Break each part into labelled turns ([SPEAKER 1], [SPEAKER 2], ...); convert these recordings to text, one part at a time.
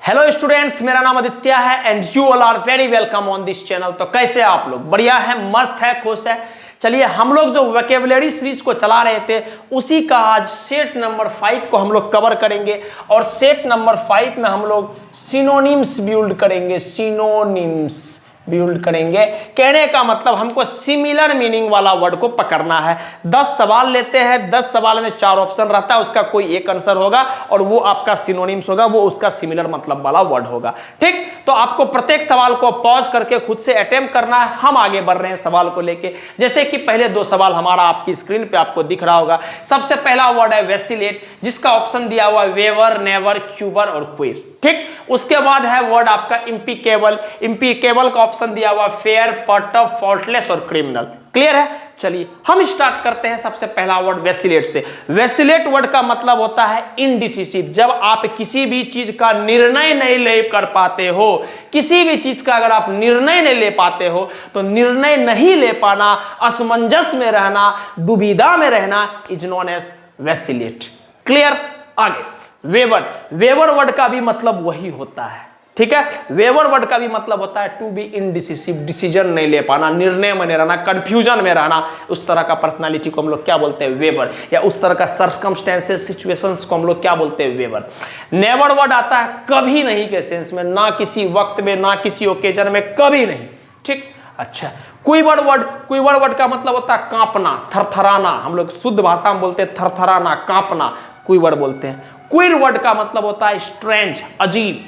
[SPEAKER 1] Hello students, मेरा नाम आदित्य है and you all are very welcome on this channel. तो कैसे आप लोग? बढ़िया है, मस्त है, खुश है। चलिए, हम लोग जो वोकैबुलरी सीरीज को चला रहे थे उसी का आज सेट नंबर 5 को हम लोग कवर करेंगे और सेट नंबर 5 में हम लोग सिनोनिम्स बिल्ड करेंगे। सिनोनिम्स बिल्ड करेंगे, कहने का मतलब हमको सिमिलर मीनिंग वाला वर्ड को पकड़ना है। 10 सवाल लेते हैं, 10 सवाल में 4 ऑप्शन रहता है, उसका कोई एक आंसर होगा और वो आपका सिनोनिम्स होगा, वो उसका सिमिलर मतलब वाला वर्ड होगा। ठीक, तो आपको प्रत्येक सवाल को पॉज करके खुद से अटेम्प्ट करना है। हम आगे बढ़ रहे हैं सवाल को लेके। जैसे कि पहले 2 सवाल हमारा आपकी स्क्रीन पे आपको दिख रहा होगा। सबसे पहला वर्ड है वेसिलेट, जिसका ऑप्शन दिया हुआ है वेवर, नेवर, क्यूबर और क्विर। ठीक, उसके बाद है वर्ड आपका इम्पिकेबल। इम्पिकेबल का ऑप्शन दिया हुआ फेयर, पर्टअप, फॉल्टलेस और क्रिमिनल। क्लियर है? चलिए हम स्टार्ट करते हैं सबसे पहला वर्ड वेसिलेट से। वेसिलेट वर्ड का मतलब होता है इनडिसिसिव। जब आप किसी भी चीज का निर्णय नहीं ले कर पाते हो, किसी भी चीज का अगर आप निर्णय नहीं ले पाते हो तो निर्णय नहीं ले पाना, असमंजस में रहना, दुविधा में रहना इज नोन एज वेसिलेट। क्लियर? आगे वेवर। वेवर वर्ड का भी मतलब वही होता है। ठीक है, वेवर वर्ड का भी मतलब होता है टू बी इनडिसिसिव, डिसीजन नहीं ले पाना, निर्णय में नहीं रहना, कंफ्यूजन में रहना। उस तरह का पर्सनालिटी को हम लोग क्या बोलते हैं? वेवर। या उस तरह का सर्कमस्टेंसेस, सिचुएशंस को हम लोग क्या बोलते हैं? वेवर। नेवर वर्ड आता है कभी नहीं के सेंस में, ना किसी वक्त में, ना किसी ओकेजन में, कभी नहीं। ठीक, अच्छा। क्विवर वर्ड, क्विवर वर्ड का मतलब होता है कांपना, थरथराना। हम लोग शुद्ध भाषा में बोलते हैं थरथराना, कांपना, क्विवर बोलते हैं। क्विर वर्ड का मतलब होता है स्ट्रेंज, अजीब,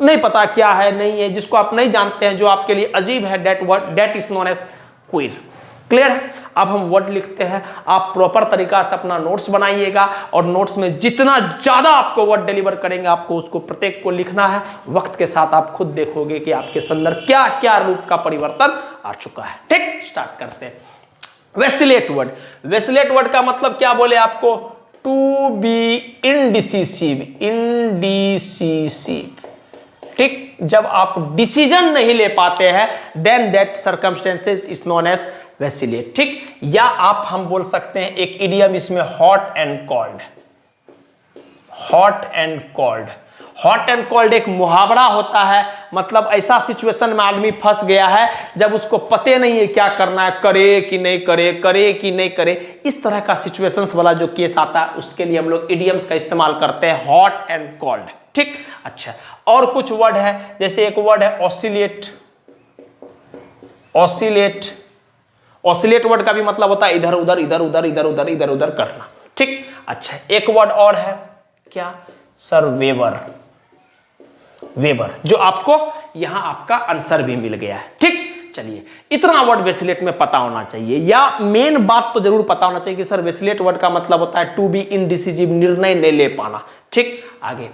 [SPEAKER 1] नहीं पता क्या है, नहीं है, जिसको आप नहीं जानते हैं, जो आपके लिए अजीब है, that is known as queer. Clear है? अब हम वर्ड लिखते हैं। आप प्रॉपर तरीका से अपना नोट्स बनाइएगा और नोट्स में जितना ज्यादा आपको वर्ड डिलीवर करेंगे, आपको उसको प्रत्येक को लिखना है। वक्त के साथ आप खुद देखोगे कि आपके अंदर क्या क्या रूप का परिवर्तन आ चुका है। ठीक, स्टार्ट करते हैं। वेसिलेट वर्ड। वेसिलेट वर्ड का मतलब क्या बोले आपको? To be indecisive, indecisive. ठीक, जब आप डिसीजन नहीं ले पाते हैं then that circumstances is known as vacillate. ठीक, या आप हम बोल सकते हैं एक इडियम इसमें hot and cold. Hot and cold. Hot and cold एक मुहावरा होता है, मतलब ऐसा सिचुएशन में आदमी फंस गया है जब उसको पते नहीं है क्या करना है, करे कि नहीं करे, करे कि नहीं करे। इस तरह का सिचुएशंस वाला जो केस आता है उसके लिए हम लोग इडियम्स का इस्तेमाल करते हैं, हॉट एंड कोल्ड। ठीक, अच्छा। और कुछ वर्ड है, जैसे एक वर्ड है ऑसिलेट। ऑसिलेट, ऑसिलेट वर्ड का भी मतलब होता है इधर उधर, इधर उधर, इधर उधर, इधर उधर करना। ठीक, अच्छा। एक वर्ड और है क्या सर? वेवर। वेवर, जो आपको यहां आपका आंसर भी मिल गया है। ठीक, चलिए, इतना वर्ड वेसिलेट में पता होना चाहिए, या मेन बात तो जरूर पता होना चाहिए कि सर वेसिलेट वर्ड का मतलब होता है टू बी इनडिसिसिव, निर्णय नहीं ले पाना। ठीक, आगे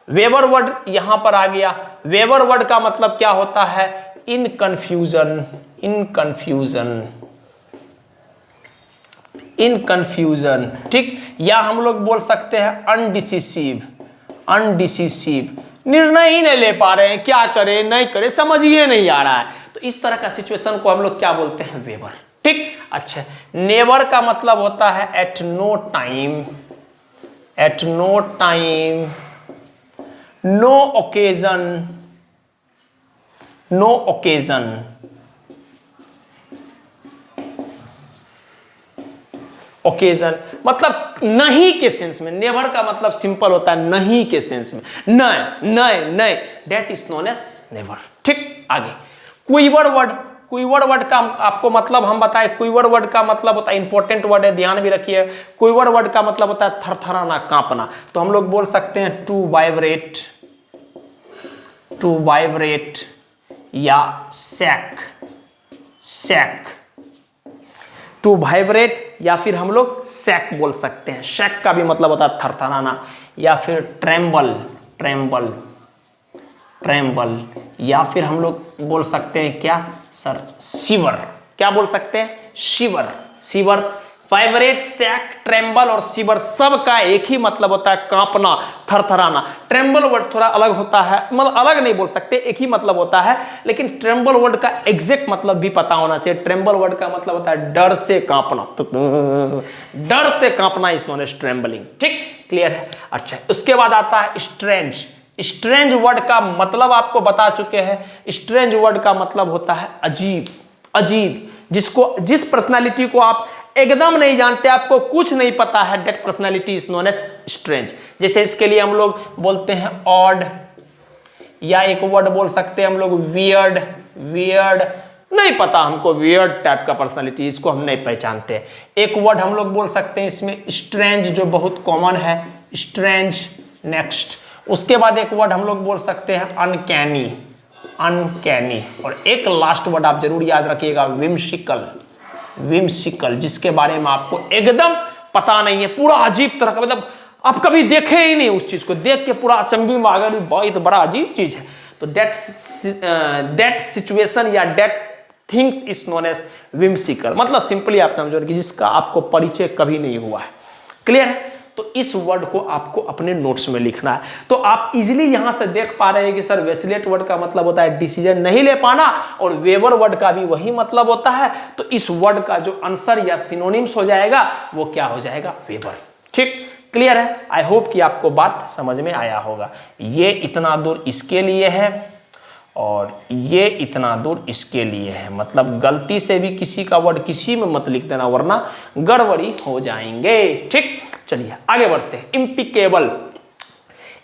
[SPEAKER 1] वेवर वर्ड यहां पर आ गया। वेवर वर्ड का मतलब क्या होता है? In confusion, in confusion, in confusion. ठीक, या हम लोग बोल सकते हैं अनडिसिसिव, अनडिसिसिव, निर्णय ही नहीं ले पा रहे हैं, क्या करें नहीं करें समझ ही नहीं आ रहा है। तो इस तरह का सिचुएशन को हम लोग क्या बोलते हैं? वेवर। ठीक, अच्छा। नेवर का मतलब होता है at no time, at no time, no occasion, no occasion. Occasion मतलब नहीं के सेंस में। नेवर का मतलब सिंपल होता है नहीं के सेंस में, नहीं नहीं नहीं, that is known as never. ठीक, आगे क्विवर वर्ड। क्विवर वर्ड का आपको मतलब हम बताएं, क्विवर वर्ड का मतलब होता है, इंपॉर्टेंट वर्ड है, ध्यान भी रखिए। क्विवर वर्ड का मतलब होता है थरथराना, कांपना। तो हम लोग बोल सकते हैं टू वाइब्रेट, टू वाइब्रेट, या सैक, सैक। टू वाइब्रेट या फिर हम लोग सैक बोल सकते हैं। सैक का भी मतलब होता है थरथराना। या फिर ट्रेम्बल, ट्रेम्बल, ट्रेम्बल। या फिर हम लोग बोल सकते हैं क्या सर? शिवर। क्या बोल सकते हैं? शिवर, शिवर। वाइब्रेट, सैक, ट्रेम्बल और शिवर सब का एक ही मतलब होता है कांपना, थरथराना। ट्रेम्बल वर्ड थोड़ा अलग होता है, मतलब अलग नहीं बोल सकते, एक ही मतलब होता है, लेकिन ट्रेम्बल वर्ड का एग्जैक्ट मतलब भी पता होना चाहिए। ट्रेम्बल वर्ड का मतलब होता है डर से कांपना, तो डर से कांपना इज नोन एज ट्रेम्बलिंग। ठीक, क्लियर है? अच्छा, उसके बाद आता है स्ट्रेंज। स्ट्रेंज वर्ड का मतलब आपको बता चुके हैं। स्ट्रेंज वर्ड का मतलब होता है अजीब, अजीब, जिस पर्सनालिटी को आप एकदम नहीं जानते, आपको कुछ नहीं पता है, that personality is known as strange. जैसे इसके लिए हम लोग बोलते हैं ऑड, या एक वर्ड बोल सकते हैं हम लोग वियर्ड। वियर्ड नहीं पता हमको, वियर्ड टाइप का पर्सनालिटी, इसको हम नहीं पहचानते। एक वर्ड हम लोग बोल सकते हैं इसमें स्ट्रेंज, जो बहुत कॉमन है, स्ट्रेंज। नेक्स्ट, उसके बाद एक वर्ड हम लोग बोल सकते हैं अनकैनी, अनकैनी। और एक लास्ट वर्ड आप जरूर याद रखिएगा, विम्सिकल, विम्सिकल, जिसके बारे में आपको एकदम पता नहीं है, पूरा अजीब तरह का, मतलब आप कभी देखे ही नहीं, उस चीज को देख के पूरा अचंभे में आ गए, बहुत बड़ा अजीब चीज है। तो दैट सिचुएशन या that things is known as whimsical. मतलब सिंपली आप समझो कि जिसका आपको परिचय कभी नहीं हुआ है। क्लियर है? तो इस वर्ड को आपको अपने नोट्स में लिखना है। तो आप इजीली यहां से देख पा रहे हैं कि सर वेसिलेट वर्ड का मतलब होता है डिसीजन नहीं ले पाना, और वेवर वर्ड का भी वही मतलब होता है। तो इस वर्ड का जो आंसर या सिनोनिम्स हो जाएगा वो क्या हो जाएगा? वेवर। ठीक, क्लियर है? आई होप कि आपको बात समझ में आया होगा। ये इतना दूर इसके लिए है और ये इतना दूर इसके लिए है। मतलब गलती से भी किसी का वर्ड किसी में मत लिख देना, वरना गड़बड़ी हो जाएंगे। ठीक, चलिए आगे बढ़ते हैं। इम्पिकेबल,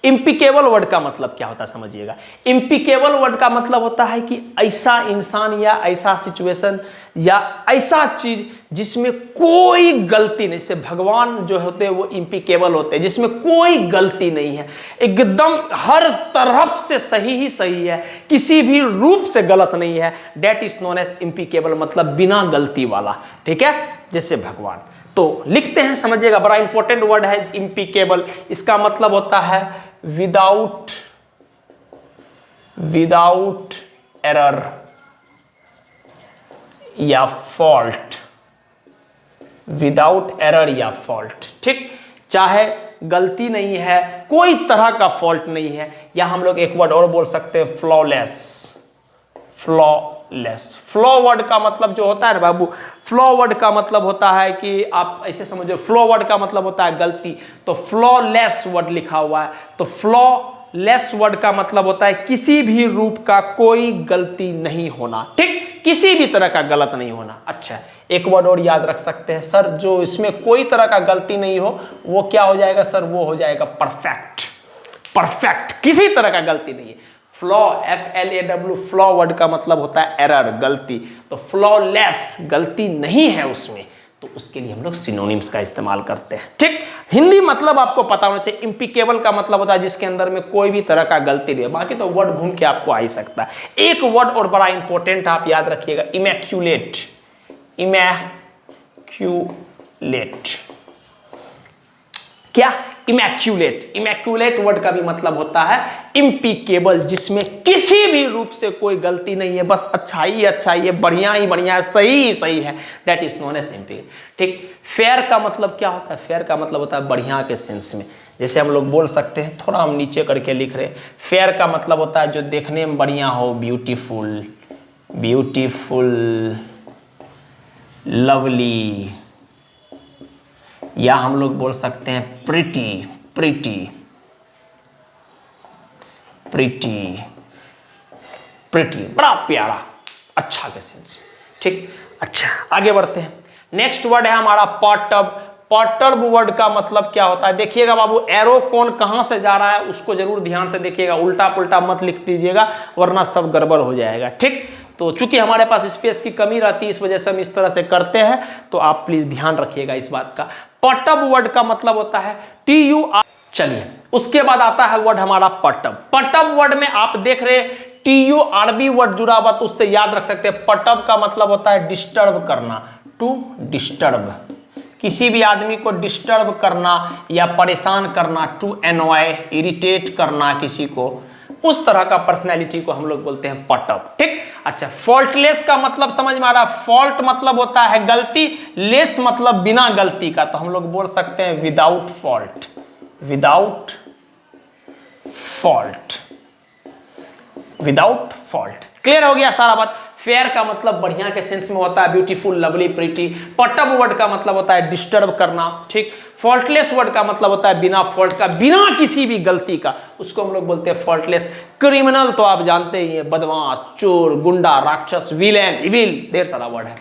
[SPEAKER 1] इम्पिकेबल वर्ड का मतलब क्या होता है समझिएगा। इम्पिकेबल वर्ड का मतलब होता है कि ऐसा इंसान या ऐसा सिचुएशन या ऐसा चीज जिसमें कोई गलती नहीं। जैसे भगवान जो होते हैं वो इम्पिकेबल होते हैं, जिसमें कोई गलती नहीं है, एकदम हर तरफ से सही ही सही है, किसी भी रूप से गलत नहीं है। दैट इज नोन एज इम्पिकेबल, मतलब बिना गलती वाला। ठीक है, जैसे भगवान। तो लिखते हैं, समझिएगा, बड़ा इंपॉर्टेंट वर्ड है इम्पिकेबल। इसका मतलब होता है विदाउट, विदाउट एरर या फॉल्ट, विदाउट एरर या फॉल्ट। ठीक, चाहे गलती नहीं है, कोई तरह का फॉल्ट नहीं है। या हम लोग एक वर्ड और बोल सकते हैं फ्लॉलेस, फ्लॉलेस। फ्लॉ वर्ड का मतलब जो होता है ना बाबू, फ्लॉ वर्ड का मतलब होता है कि आप ऐसे समझो, फ्लॉ वर्ड का मतलब होता है गलती। तो फ्लॉलेस वर्ड लिखा हुआ है, तो फ्लॉलेस वर्ड का मतलब होता है किसी भी रूप का कोई गलती नहीं होना। ठीक, किसी भी तरह का गलत नहीं होना। अच्छा, एक वर्ड और याद रख सकते हैं सर, जो इसमें कोई तरह का गलती नहीं हो वो क्या हो जाएगा सर? वो हो जाएगा परफेक्ट। परफेक्ट, किसी तरह का गलती नहीं है। फ्लॉ, FLAW, फ्लॉ वर्ड का मतलब होता है एरर, गलती। तो फ्लॉलेस, गलती नहीं है उसमें, तो उसके लिए हम लोग सिनोनिम्स का इस्तेमाल करते हैं। ठीक, हिंदी मतलब आपको पता होना चाहिए। इम्पिकेबल का मतलब होता है जिसके अंदर में कोई भी तरह का गलती नहीं है। बाकी तो वर्ड घूम के आपको आ ही सकता है। एक वर्ड और बड़ा इंपॉर्टेंट आप याद रखिएगा, इमैक्यूलेट, इमैक्यूलेट। क्या? इमैक्यूलेट। इमैक्यूलेट वर्ड का भी मतलब होता है इम्पिकेबल, जिसमें किसी भी रूप से कोई गलती नहीं है, बस अच्छाई ही अच्छाई है, बढ़िया ही बढ़िया है, सही ही सही है। That is known as impeccable. ठीक, फेयर का मतलब क्या होता है? फेयर का मतलब होता है बढ़िया के सेंस में। जैसे हम लोग बोल सकते हैं, थोड़ा हम नीचे करके लिख रहे हैं, फेयर का मतलब होता है जो देखने में बढ़िया हो, ब्यूटीफुल, ब्यूटीफुल, लवली। या हम लोग बोल सकते हैं प्रिटी, प्रिटी, प्रिटी, प्रिटी, बड़ा प्यारा, अच्छा के सेंस। ठीक, अच्छा आगे बढ़ते हैं। नेक्स्ट वर्ड है हमारा पर्टर्ब। पर्टर्ब वर्ड का मतलब क्या होता है? देखिएगा बाबू, एरो कौन कहां से जा रहा है उसको जरूर ध्यान से देखिएगा, उल्टा पुल्टा मत लिख दीजिएगा वरना सब गड़बड़ हो जाएगा। ठीक, तो चूंकि हमारे पास स्पेस की कमी रहती है, इस वजह से हम इस तरह से करते हैं, तो आप प्लीज ध्यान रखिएगा इस बात का। पर्टर्ब वर्ड का मतलब होता है TUR। चलिए, उसके बाद आता है वर्ड हमारा पर्टर्ब। पर्टर्ब वर्ड में आप देख रहे TURB वर्ड जुड़ा हुआ, तो उससे याद रख सकते हैं। पर्टर्ब का मतलब होता है डिस्टर्ब करना, टू डिस्टर्ब, किसी भी आदमी को डिस्टर्ब करना या परेशान करना, टू एनॉय, इरिटेट करना किसी को, उस तरह का पर्सनैलिटी को हम लोग बोलते हैं पर्टर्ब। ठीक, अच्छा, फॉल्टलेस का मतलब समझ में आ रहा है? फॉल्ट मतलब होता है गलती, लेस मतलब बिना गलती का, तो हम लोग बोल सकते हैं without fault, without fault, without fault. Clear हो गया सारा बात? फेयर का मतलब बढ़िया के सेंस में होता है ब्यूटीफुल, लवली, प्रीटी। पर्टब वर्ड का मतलब होता है डिस्टर्ब करना, ठीक। फॉल्टलेस वर्ड का मतलब होता है बिना फॉल्ट का, बिना किसी भी गलती का, उसको हम लोग बोलते हैं फॉल्टलेस। क्रिमिनल तो आप जानते ही हैं, बदमाश, चोर, गुंडा, राक्षस, विलेन, इविल, ढेर सारा वर्ड है।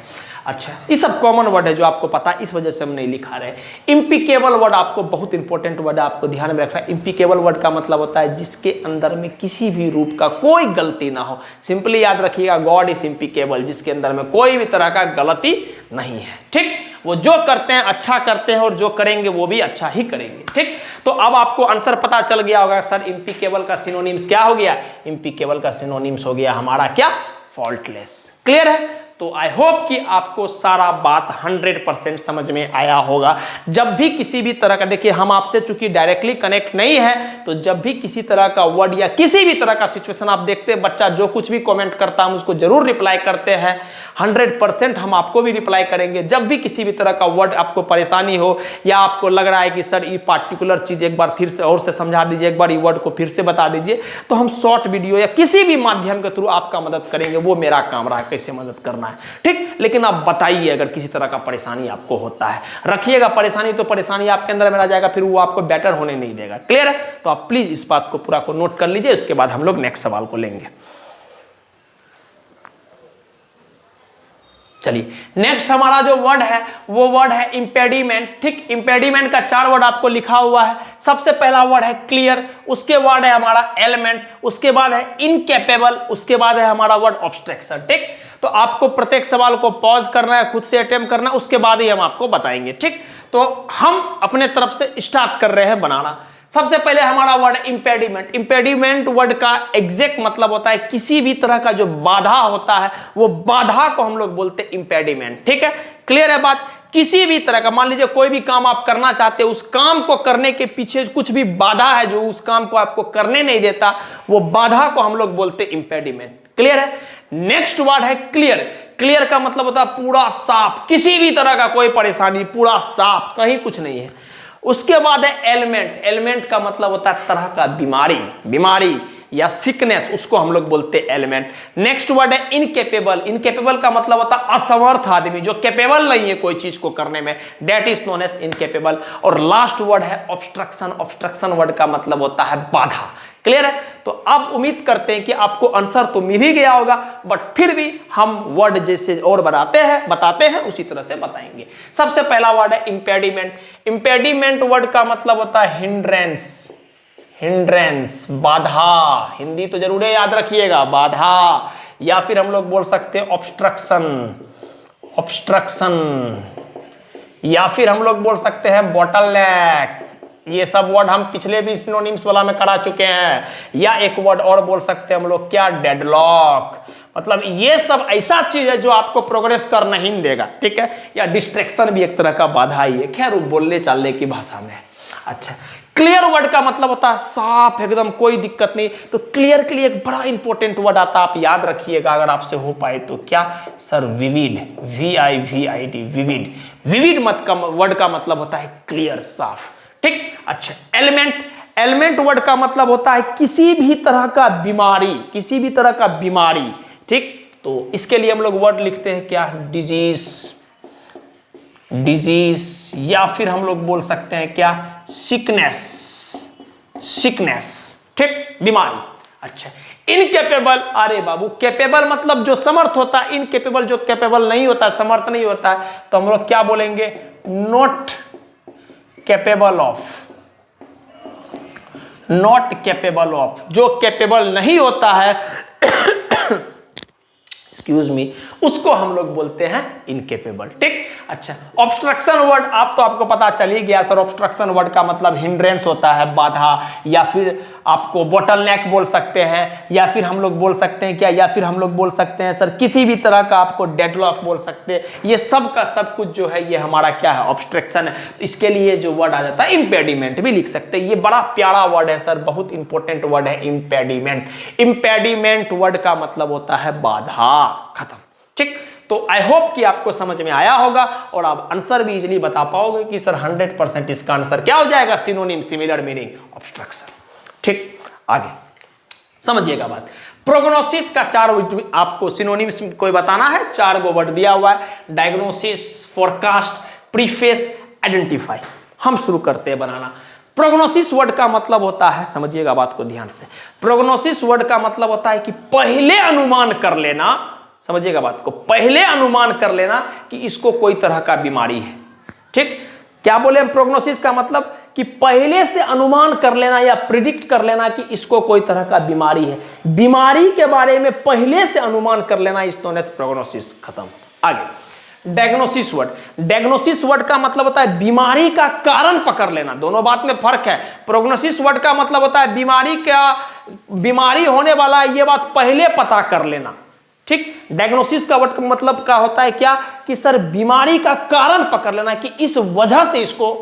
[SPEAKER 1] अच्छा, ये सब कॉमन वर्ड है जो आपको पता है, इस वजह से हम नहीं लिखा रहे। इम्पिकेबल वर्ड आपको बहुत इंपॉर्टेंट वर्ड है, आपको ध्यान में रखना है। इम्पिकेबल वर्ड का मतलब होता है जिसके अंदर में किसी भी रूप का कोई गलती ना हो। सिंपली याद रखिएगा, गॉड इज इम्पिकेबल, जिसके अंदर में कोई भी तरह का गलती नहीं है, ठीक। वो जो करते हैं अच्छा करते हैं और जो करेंगे वो भी अच्छा ही करेंगे, ठीक। तो अब आपको आंसर पता चल गया होगा सर इम्पिकेबल का सिनोनिम्स क्या हो गया। इम्पिकेबल का सिनोनिम्स हो गया हमारा क्या, फॉल्टलेस। क्लियर है। तो आई होप कि आपको सारा बात 100% समझ में आया होगा। जब भी किसी भी तरह का, देखिए हम आपसे चूंकि डायरेक्टली कनेक्ट नहीं है, तो जब भी किसी तरह का वर्ड या किसी भी तरह का सिचुएशन आप देखते हैं, बच्चा जो कुछ भी कमेंट करता है हम उसको जरूर रिप्लाई करते हैं। 100% हम आपको भी रिप्लाई करेंगे। जब भी किसी भी तरह का वर्ड आपको परेशानी हो या आपको लग रहा है कि सर ये पार्टिकुलर चीज एक बार फिर से और से समझा दीजिए, एक बार ये वर्ड को फिर से बता दीजिए, तो हम शॉर्ट वीडियो या किसी भी माध्यम के थ्रू आपका मदद करेंगे। वो मेरा काम रहा है, कैसे मदद करना है, ठीक। लेकिन आप बताइए अगर किसी तरह का परेशानी आपको होता है, रखिएगा परेशानी, तो परेशानी आपके अंदर में आ जाएगा, फिर वो आपको बेटर होने नहीं देगा। क्लियर है। तो आप प्लीज इस बात को पूरा को नोट कर लीजिए, उसके बाद हम लोग नेक्स्ट सवाल को लेंगे। चलिए, नेक्स्ट हमारा जो वर्ड है वो वर्ड है इंपेडिमेंट, ठीक। इंपेडिमेंट का 4 वर्ड आपको लिखा हुआ है। सबसे पहला वर्ड है क्लियर, उसके बाद है हमारा एलिमेंट, उसके बाद है इनकेपेबल, उसके बाद है हमारा वर्ड ऑब्स्ट्रक्शन, ठीक। तो आपको प्रत्येक सवाल को पॉज करना है, खुद से अटेम्प्ट करना है, उसके बाद ही हम आपको बताएंगे, ठीक। तो हम अपने तरफ से स्टार्ट कर रहे हैं बनाना। सबसे पहले हमारा वर्ड इंपेडिमेंट। इंपेडिमेंट वर्ड का एग्जैक्ट मतलब होता है किसी भी तरह का जो बाधा होता है, वो बाधा को हम लोग बोलते हैं इंपेडिमेंट, ठीक है। क्लियर है बात। किसी भी तरह का, मान लीजिए कोई भी काम आप करना चाहते हैं, उस काम को करने के पीछे कुछ भी बाधा है जो उस काम को आपको करने नहीं देता, वो बाधा को हम लोग बोलते हैं इंपेडिमेंट। क्लियर है। नेक्स्ट वर्ड है क्लियर। क्लियर का मतलब होता है पूरा साफ, किसी भी तरह का कोई परेशानी, पूरा साफ, कहीं कुछ नहीं है। उसके बाद है एलिमेंट। एलिमेंट का मतलब होता है तरह का बीमारी या सिकनेस, उसको हम लोग बोलते हैं एलिमेंट। नेक्स्ट वर्ड है इनकेपेबल। इनकेपेबल का मतलब होता है असमर्थ आदमी, जो कैपेबल नहीं है कोई चीज को करने में, that is known as incapable. और लास्ट वर्ड है ऑब्स्ट्रक्शन। ऑब्स्ट्रक्शन वर्ड का मतलब होता है बाधा। क्लियर है। तो अब उम्मीद करते हैं कि आपको आंसर तो मिल ही गया होगा, बट फिर भी हम वर्ड जैसे और बताते हैं उसी तरह से बताएंगे। सबसे पहला वर्ड है इंपेडिमेंट। इंपेडिमेंट वर्ड का मतलब होता है हिंड्रेंस, बाधा। हिंदी तो जरूर याद रखिएगा, बाधा। या फिर हम लोग बोल सकते हैं ऑब्स्ट्रक्शन, या फिर हम लोग बोल सकते हैं बॉटलनेक। ये सब वर्ड हम पिछले भी सिनोनिम्स वाला में करा चुके हैं। या एक वर्ड और बोल सकते हैं हम लोग क्या, डेडलॉक। मतलब ये सब ऐसा चीज है जो आपको प्रोग्रेस कर नहीं देगा, ठीक है। या डिस्ट्रैक्शन भी एक तरह का बाधा ही है, खैर वो बोलने चालने की भाषा में। अच्छा, क्लियर वर्ड का मतलब होता है साफ एकदम, कोई दिक्कत नहीं। तो क्लियर के लिए एक बड़ा इंपॉर्टेंट वर्ड आता है, आप याद रखिएगा अगर आपसे हो पाए तो। क्या sir? Vivid, VIVID, vivid. Vivid word का मतलब होता है क्लियर, साफ, ठीक। अच्छा, एलिमेंट वर्ड का मतलब होता है किसी भी तरह का बीमारी, ठीक। तो इसके लिए हम लोग वर्ड लिखते हैं क्या, डिजीज, या फिर हम लोग बोल सकते हैं क्या, सिकनेस, ठीक, बीमारी। अच्छा, इनकेपेबल, अरे बाबू कैपेबल मतलब जो समर्थ होता है, इनकेपेबल जो कैपेबल नहीं होता, समर्थ नहीं होता है, तो हम लोग क्या बोलेंगे, नॉट कैपेबल ऑफ, जो कैपेबल नहीं होता है एक्सक्यूज मी, उसको हम लोग बोलते हैं इनकेपेबल, ठीक। अच्छा, ऑब्स्ट्रक्शन वर्ड आपको पता चल ही गया सर। ऑब्स्ट्रक्शन वर्ड का मतलब हिंड्रेंस होता है, बाधा, या फिर आपको बोटलनेक बोल सकते हैं, या फिर हम लोग बोल सकते हैं क्या, या फिर हम लोग बोल सकते हैं सर किसी भी तरह का आपको डेडलॉक बोल सकते हैं। ये सब का सब कुछ जो है ये हमारा क्या है, ऑब्स्ट्रक्शन है। इसके लिए जो वर्ड आ जाता है इंपेडिमेंट भी लिख सकते हैं। ये बड़ा प्यारा वर्ड है सर, बहुत इंपॉर्टेंट वर्ड है इंपेडिमेंट। इंपेडिमेंट वर्ड का मतलब होता है बाधा, खत्म, ठीक। तो आई होप कि आपको समझ में आया होगा और आप आंसर भी इजीली बता पाओगे कि सर 100% इसका आंसर क्या हो जाएगा, सिनोनिम, सिमिलर मीनिंग, ऑब्स्ट्रक्शन, ठीक। आगे समझिएगा बात। प्रोग्नोसिस का 4 आपको सिनोनिम्स कोई बताना है, 4 गो वर्ड दिया हुआ है, डायग्नोसिस, फोरकास्ट, प्रीफेस, आइडेंटिफाई। हम शुरू करते हैं बनाना। प्रोग्नोसिस वर्ड का मतलब होता है, समझिएगा बात को ध्यान से, प्रोग्नोसिस वर्ड का मतलब होता है कि पहले अनुमान कर लेना, समझिएगा बात को, पहले अनुमान कर लेना कि इसको कोई तरह का बीमारी है। ठीक, क्या बोले हम? प्रोग्नोसिस का मतलब कि पहले से अनुमान कर लेना या प्रिडिक्ट कर लेना कि इसको कोई तरह का बीमारी है, बीमारी के बारे में पहले से अनुमान कर लेना, इस नोन एज प्रोग्नोसिस। खत्म। आगे डायग्नोसिस वर्ड। डायग्नोसिस वर्ड का मतलब होता है बीमारी का कारण पकड़ लेना। दोनों बात में फर्क है। प्रोग्नोसिस वर्ड का मतलब होता है बीमारी होने वाला है ये बात पहले पता कर लेना। ठीक, डायग्नोसिस का वर्ड मतलब का होता है क्या कि सर बीमारी का कारण पकड़ लेना कि इस वजह से इसको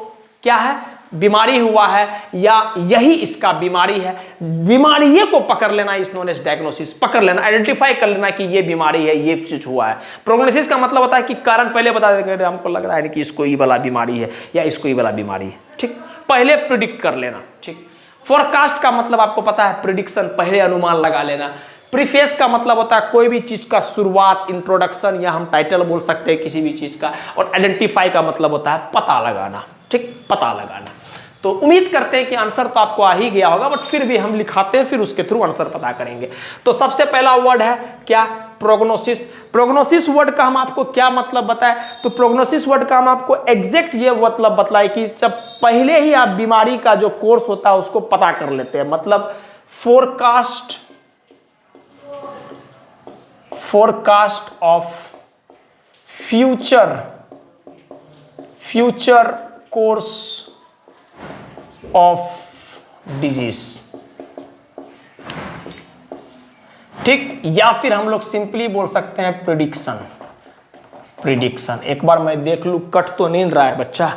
[SPEAKER 1] क्या है, बीमारी हुआ है या यही इसका बीमारी है, बीमारी को पकड़ लेना, इस नोन एज डायग्नोसिस। पकड़ लेना, आइडेंटिफाई कर लेना कि ये बीमारी है, ये चीज हुआ है। प्रोग्नोसिस का मतलब होता है कि कारण पहले बता देंगे, हमको लग रहा है कि इसको ये वाला बीमारी है या इसको ये वाला बीमारी है। ठीक, पहले प्रिडिक्ट कर लेना। ठीक, फोरकास्ट का मतलब आपको पता है, प्रिडिक्शन, पहले अनुमान लगा लेना। प्रीफेस का मतलब होता है कोई भी चीज का शुरुआत, इंट्रोडक्शन, या हम टाइटल बोल सकते हैं किसी भी चीज का। और आइडेंटिफाई का मतलब होता है पता लगाना। ठीक, पता लगाना। तो उम्मीद करते हैं कि आंसर तो आपको आ ही गया होगा, बट फिर भी हम लिखाते हैं, फिर उसके थ्रू आंसर पता करेंगे। तो सबसे पहला वर्ड है क्या, प्रोग्नोसिस। प्रोग्नोसिस वर्ड का हम आपको क्या मतलब बताएं, तो प्रोग्नोसिस वर्ड का हम आपको एग्जैक्ट ये मतलब बताए कि जब पहले ही आप बीमारी का जो कोर्स होता है उसको पता कर लेते हैं। मतलब forecast of future course of disease. ठीक, या फिर हम लोग सिंपली बोल सकते हैं प्रिडिक्शन। एक बार मैं देख लूं, कट तो नहीं रहा है बच्चा,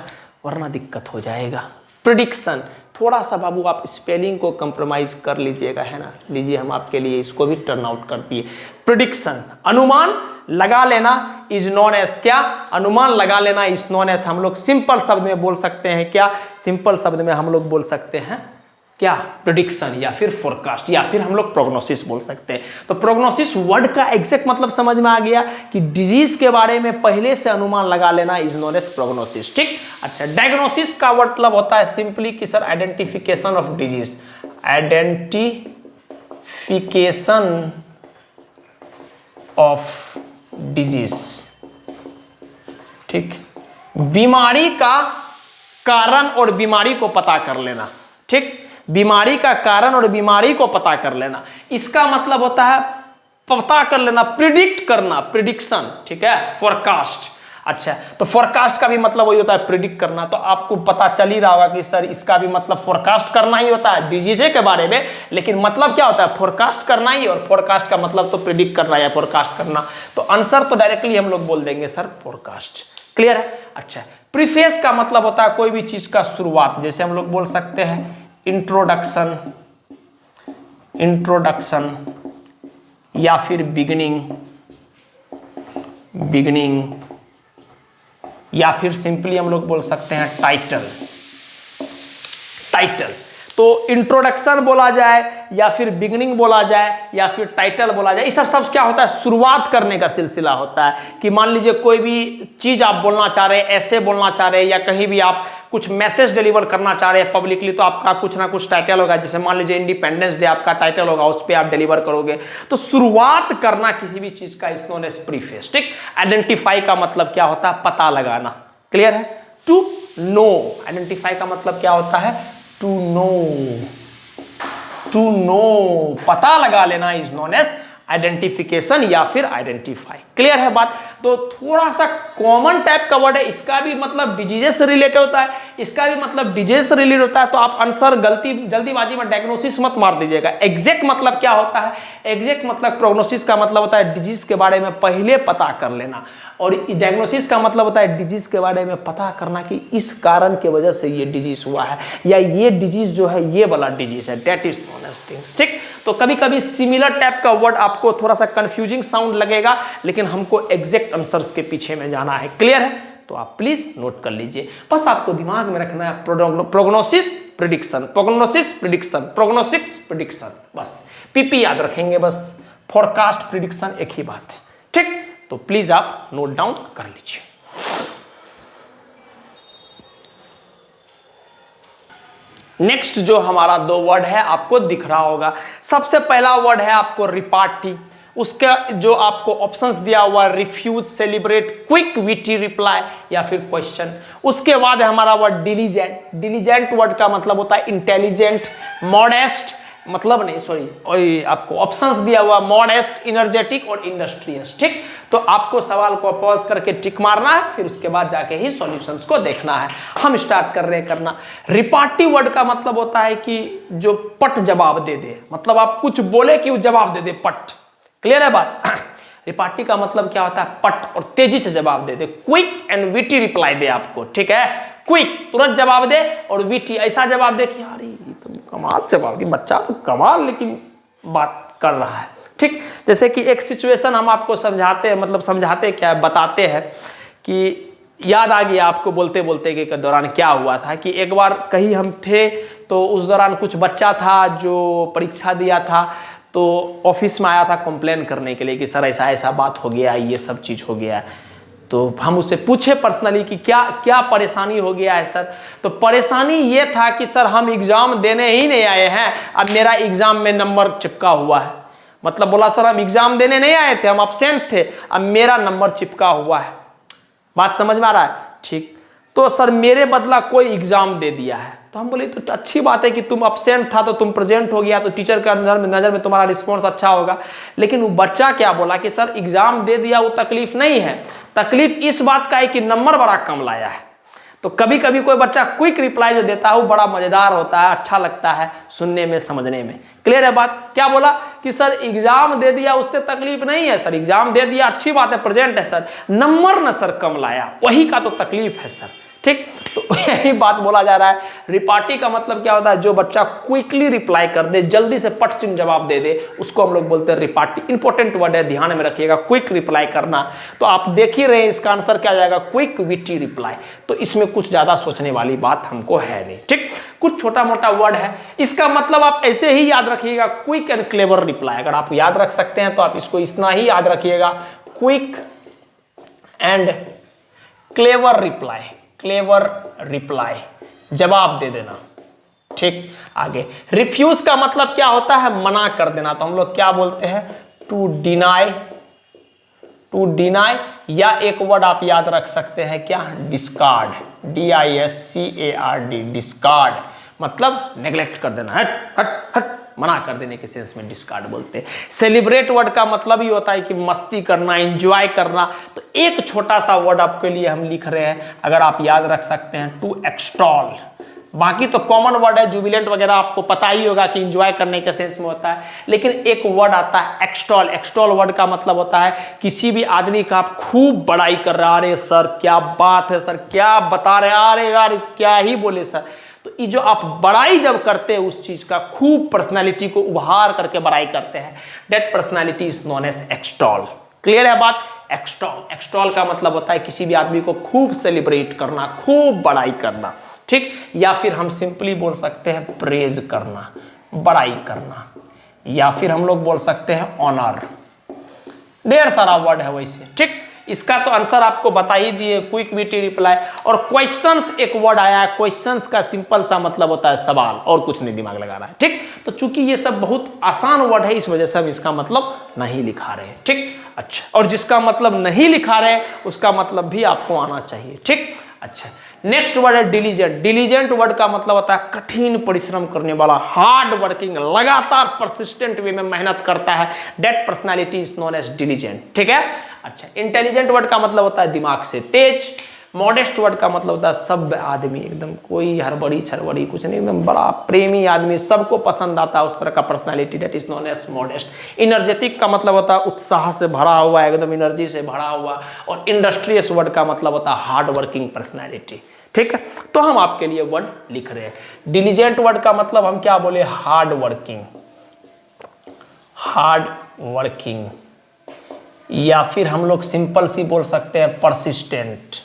[SPEAKER 1] वरना दिक्कत हो जाएगा। प्रिडिक्शन, थोड़ा सा बाबू आप स्पेलिंग को कंप्रोमाइज कर लीजिएगा, है ना। लीजिए, हम आपके लिए इसको भी टर्न आउट कर दिए। प्रिडिक्शन, अनुमान लगा लेना, इज नोन एज क्या, अनुमान लगा लेना, इज नोन एज, हम लोग सिंपल शब्द में बोल सकते हैं क्या, सिंपल शब्द में हम लोग बोल सकते हैं क्या, प्रेडिक्शन, या फिर फोरकास्ट, या फिर हम लोग प्रोग्नोसिस बोल सकते हैं। तो प्रोग्नोसिस वर्ड का एग्जैक्ट मतलब समझ में आ गया कि डिजीज के बारे में पहले से अनुमान लगा लेना इज नोन एज प्रोग्नोसिस। ठीक, अच्छा, डायग्नोसिस का मतलब होता है सिंपली कि sir identification of disease, identification of disease. ठीक, बीमारी का कारण और बीमारी को पता कर लेना। ठीक, बीमारी का कारण और बीमारी को पता कर लेना, इसका मतलब होता है पता कर लेना, प्रिडिक्ट करना, प्रिडिक्शन। ठीक है, फोरकास्ट। अच्छा, तो फोरकास्ट का भी मतलब वही होता है प्रिडिक्ट करना। तो आपको पता चल ही रहा होगा कि सर इसका भी मतलब फोरकास्ट करना ही होता है डिजीज के बारे में, लेकिन मतलब क्या होता है, फोरकास्ट करना ही, और फोरकास्ट का मतलब तो प्रिडिक्ट करना या फोरकास्ट करना। तो आंसर तो डायरेक्टली हम लोग बोल देंगे सर फोरकास्ट। क्लियर है? अच्छा, प्रीफेस का मतलब होता है कोई भी चीज का शुरुआत, जैसे हम लोग बोल सकते हैं इंट्रोडक्शन या फिर बिगिनिंग, या फिर सिंपली हम लोग बोल सकते हैं टाइटल। तो इंट्रोडक्शन बोला जाए या फिर बिगिनिंग बोला जाए या फिर टाइटल बोला जाए, ये सब क्या होता है, शुरुआत करने का सिलसिला होता है। कि मान लीजिए कोई भी चीज आप बोलना चाह रहे हैं, ऐसे बोलना चाह रहे हैं, या कहीं भी आप कुछ मैसेज डिलीवर करना चाह रहे हैं पब्लिकली, तो आपका कुछ ना कुछ टाइटल होगा। जैसे मान लीजिए इंडिपेंडेंस डे आपका टाइटल होगा, उस पर आप डिलीवर करोगे। तो शुरुआत करना किसी भी चीज का इज नोन एज प्रीफेस। ठीक, आइडेंटिफाई का मतलब क्या होता है, पता लगाना। क्लियर है? टू नो, आइडेंटिफाई का मतलब क्या होता है, टू नो, पता लगा लेना इज नोन एज आइडेंटिफिकेशन या फिर आइडेंटिफाई। क्लियर है बात? तो थोड़ा सा कॉमन टाइप का वर्ड है, इसका भी मतलब डिजीजेस से रिलेटेड होता है, इसका भी मतलब डिजीज से रिलेटेड होता है। तो आप आंसर जल्दीबाजी में डायग्नोसिस मत मार दीजिएगा। एग्जैक्ट मतलब क्या होता है, एग्जैक्ट मतलब प्रोग्नोसिस का मतलब होता है डिजीज के बारे में पहले पता कर लेना, और डायग्नोसिस का मतलब होता है डिजीज के बारे में पता करना कि इस कारण के वजह से ये डिजीज हुआ है, या ये डिजीज जो है ये वाला डिजीज है, that is known as things. ठीक, तो कभी कभी सिमिलर टाइप का वर्ड आपको थोड़ा सा कंफ्यूजिंग साउंड लगेगा, लेकिन हमको एग्जैक्ट आंसर्स के पीछे में जाना है। क्लियर है? तो आप प्लीज नोट कर लीजिए। बस आपको दिमाग में रखना है prognosis prediction, prognosis prediction, prognosis prediction, बस पीपी याद रखेंगे बस, फोरकास्ट प्रिडिक्शन एक ही बात है, ठीक। तो प्लीज आप नोट डाउन कर लीजिए। नेक्स्ट जो हमारा दो वर्ड है आपको दिख रहा होगा, सबसे पहला वर्ड है आपको रिपार्टी, उसका जो आपको ऑप्शंस दिया हुआ refuse, celebrate, quick, witty reply या फिर क्वेश्चन। उसके बाद है हमारा वर्ड डिलीजेंट। डिलीजेंट वर्ड का मतलब होता है इंटेलिजेंट, मॉडेस्ट, मतलब नहीं सॉरी आपको ऑप्शंस दिया हुआ मॉडेस्ट, इनर्जेटिक और इंडस्ट्रियस, ठीक। तो आपको सवाल को पॉज करके टिक मारना है, फिर उसके बाद जाके ही सॉल्यूशंस को देखना है। हम स्टार्ट कर रहे हैं करना। रिपार्टी वर्ड का मतलब होता है कि जो पट जवाब दे दे, मतलब आप कुछ बोले कि वो जवाब दे दे, पट। क्लियर है बात? रिपार्टी का मतलब क्या होता है? पट और तेजी से जवाब दे दे, क्विक एंड विटी रिप्लाई दे आपको, ठीक है। क्विक तुरंत जवाब दे, और विटी ऐसा जवाब दे कि यार ये तो कमाल जवाब दी, बच्चा तो कमाल लेकिन बात कर रहा है, ठीक। जैसे कि एक सिचुएशन हम आपको समझाते हैं, मतलब समझाते क्या है, बताते हैं कि याद आ गया आपको बोलते बोलते के दौरान क्या हुआ था कि एक बार कहीं हम थे, तो उस दौरान कुछ बच्चा था जो परीक्षा दिया था, तो ऑफिस में आया था कंप्लेन करने के लिए कि सर ऐसा ऐसा बात हो गया, ये सब चीज़ हो गया। तो हम उससे पूछे पर्सनली कि क्या क्या परेशानी हो गया है सर। तो परेशानी ये था कि सर हम एग्ज़ाम देने ही नहीं आए हैं, अब मेरा एग्ज़ाम में नंबर चिपका हुआ है। मतलब बोला सर हम एग्ज़ाम देने नहीं आए थे, हम अब्सेंट थे, अब मेरा नंबर चिपका हुआ है। बात समझ में आ रहा है? ठीक। तो सर मेरे बदला कोई एग्ज़ाम दे दिया है। तो हम बोले तो अच्छी बात है कि तुम अब्सेंट था तो तुम प्रेजेंट हो गया, तो टीचर का नज़र में तुम्हारा रिस्पॉन्स अच्छा होगा। लेकिन वो बच्चा क्या बोला कि सर एग्ज़ाम दे दिया वो तकलीफ नहीं है, तकलीफ इस बात का है कि नंबर बड़ा कम लाया है। तो कभी कभी कोई बच्चा क्विक रिप्लाई जो देता है वो बड़ा मज़ेदार होता है, अच्छा लगता है सुनने में, समझने में। क्लियर है बात? क्या बोला कि सर एग्जाम दे दिया उससे तकलीफ नहीं है सर, एग्जाम दे दिया अच्छी बात है, प्रेजेंट है सर, नंबर न सर कम लाया, वही का तो तकलीफ है सर, ठीक। तो यही बात बोला जा रहा है। रिपार्टी का मतलब क्या होता है? जो बच्चा क्विकली रिप्लाई कर दे, जल्दी से पट से जवाब दे दे, उसको हम लोग बोलते हैं रिपार्टी। इंपॉर्टेंट वर्ड है, ध्यान में रखिएगा, क्विक रिप्लाई करना। तो आप देख ही रहे हैं इसका आंसर क्या जाएगा, क्विक विटी रिप्लाई। तो इसमें कुछ ज्यादा सोचने वाली बात हमको है नहीं, ठीक। कुछ छोटा मोटा वर्ड है, इसका मतलब आप ऐसे ही याद रखिएगा, क्विक एंड क्लेवर रिप्लाई। अगर आप याद रख सकते हैं तो आप इसको इतना ही याद रखिएगा, quick and clever reply. Clever reply, जवाब दे देना, ठीक। आगे रिफ्यूज का मतलब क्या होता है? मना कर देना। तो हम लोग क्या बोलते हैं? To deny. टू डिनाई, या एक वर्ड आप याद रख सकते हैं क्या? डिस्कार्ड, DISCARD, डिस्कार्ड मतलब नेग्लेक्ट कर देना, हट हट हट, मना कर देने के सेंस में डिस्कार्ड बोलते हैं। सेलिब्रेट वर्ड का मतलब ही होता है कि मस्ती करना, एंजॉय करना। तो एक छोटा सा वर्ड आपके लिए हम लिख रहे हैं, अगर आप याद रख सकते हैं, टू एक्सटॉल। बाकी तो कॉमन वर्ड है, जुबिलेंट वगैरह आपको पता ही होगा कि एंजॉय करने के सेंस में होता है, लेकिन एक वर्ड आता है एक्सटॉल। एक्सटॉल वर्ड का मतलब होता है किसी भी आदमी का आप खूब बड़ाई कर रहे हैं, अरे सर क्या बात है सर, क्या बता रहे, अरे यार क्या ही बोले सर। तो ये जो आप बड़ाई जब करते हैं उस चीज का, खूब पर्सनालिटी को उभार करके बड़ाई करते हैं, that personality is known as extol. Clear है बात? एक्सटॉल, एक्सटॉल का मतलब होता है किसी भी आदमी को खूब सेलिब्रेट करना, खूब बड़ाई करना, ठीक। या फिर हम सिंपली बोल सकते हैं प्रेज करना, बड़ाई करना, या फिर हम लोग बोल सकते हैं ऑनर। ढेर सारा वर्ड है वैसे, ठीक। इसका तो आंसर आपको बता ही दिए, क्विक विटी रिप्लाई। और क्वेश्चंस एक वर्ड आया है, क्वेश्चंस का सिंपल सा मतलब होता है सवाल, और कुछ नहीं दिमाग लगा रहा है, ठीक। तो चूंकि ये सब बहुत आसान वर्ड है, इस वजह से हम इसका मतलब नहीं लिखा रहे हैं, ठीक। अच्छा, और जिसका मतलब नहीं लिखा रहे उसका मतलब भी आपको आना चाहिए, ठीक। अच्छा, नेक्स्ट वर्ड है डिलीजेंट। डिलीजेंट वर्ड का मतलब होता है कठिन परिश्रम करने वाला, हार्ड वर्किंग, लगातार परसिस्टेंट वे में मेहनत करता है, that personality is known as diligent, ठीक है। अच्छा, इंटेलिजेंट वर्ड का मतलब होता है दिमाग से तेज। मॉडेस्ट वर्ड का मतलब होता है सभ्य आदमी, एकदम कोई हड़बड़ी छड़बड़ी कुछ नहीं, एकदम बड़ा प्रेमी आदमी, सबको पसंद आता है उस तरह का personality, that is known as modest. Energetic का मतलब होता है उत्साह से भरा हुआ, एकदम एनर्जी से भरा हुआ। और इंडस्ट्रियस वर्ड का मतलब होता है हार्ड वर्किंग पर्सनैलिटी, ठीक है। तो हम आपके लिए वर्ड लिख रहे हैं। डिलीजेंट वर्ड का मतलब हम क्या बोले? हार्ड वर्किंग, हार्ड वर्किंग, या फिर हम लोग सिंपल सी बोल सकते हैं persistent,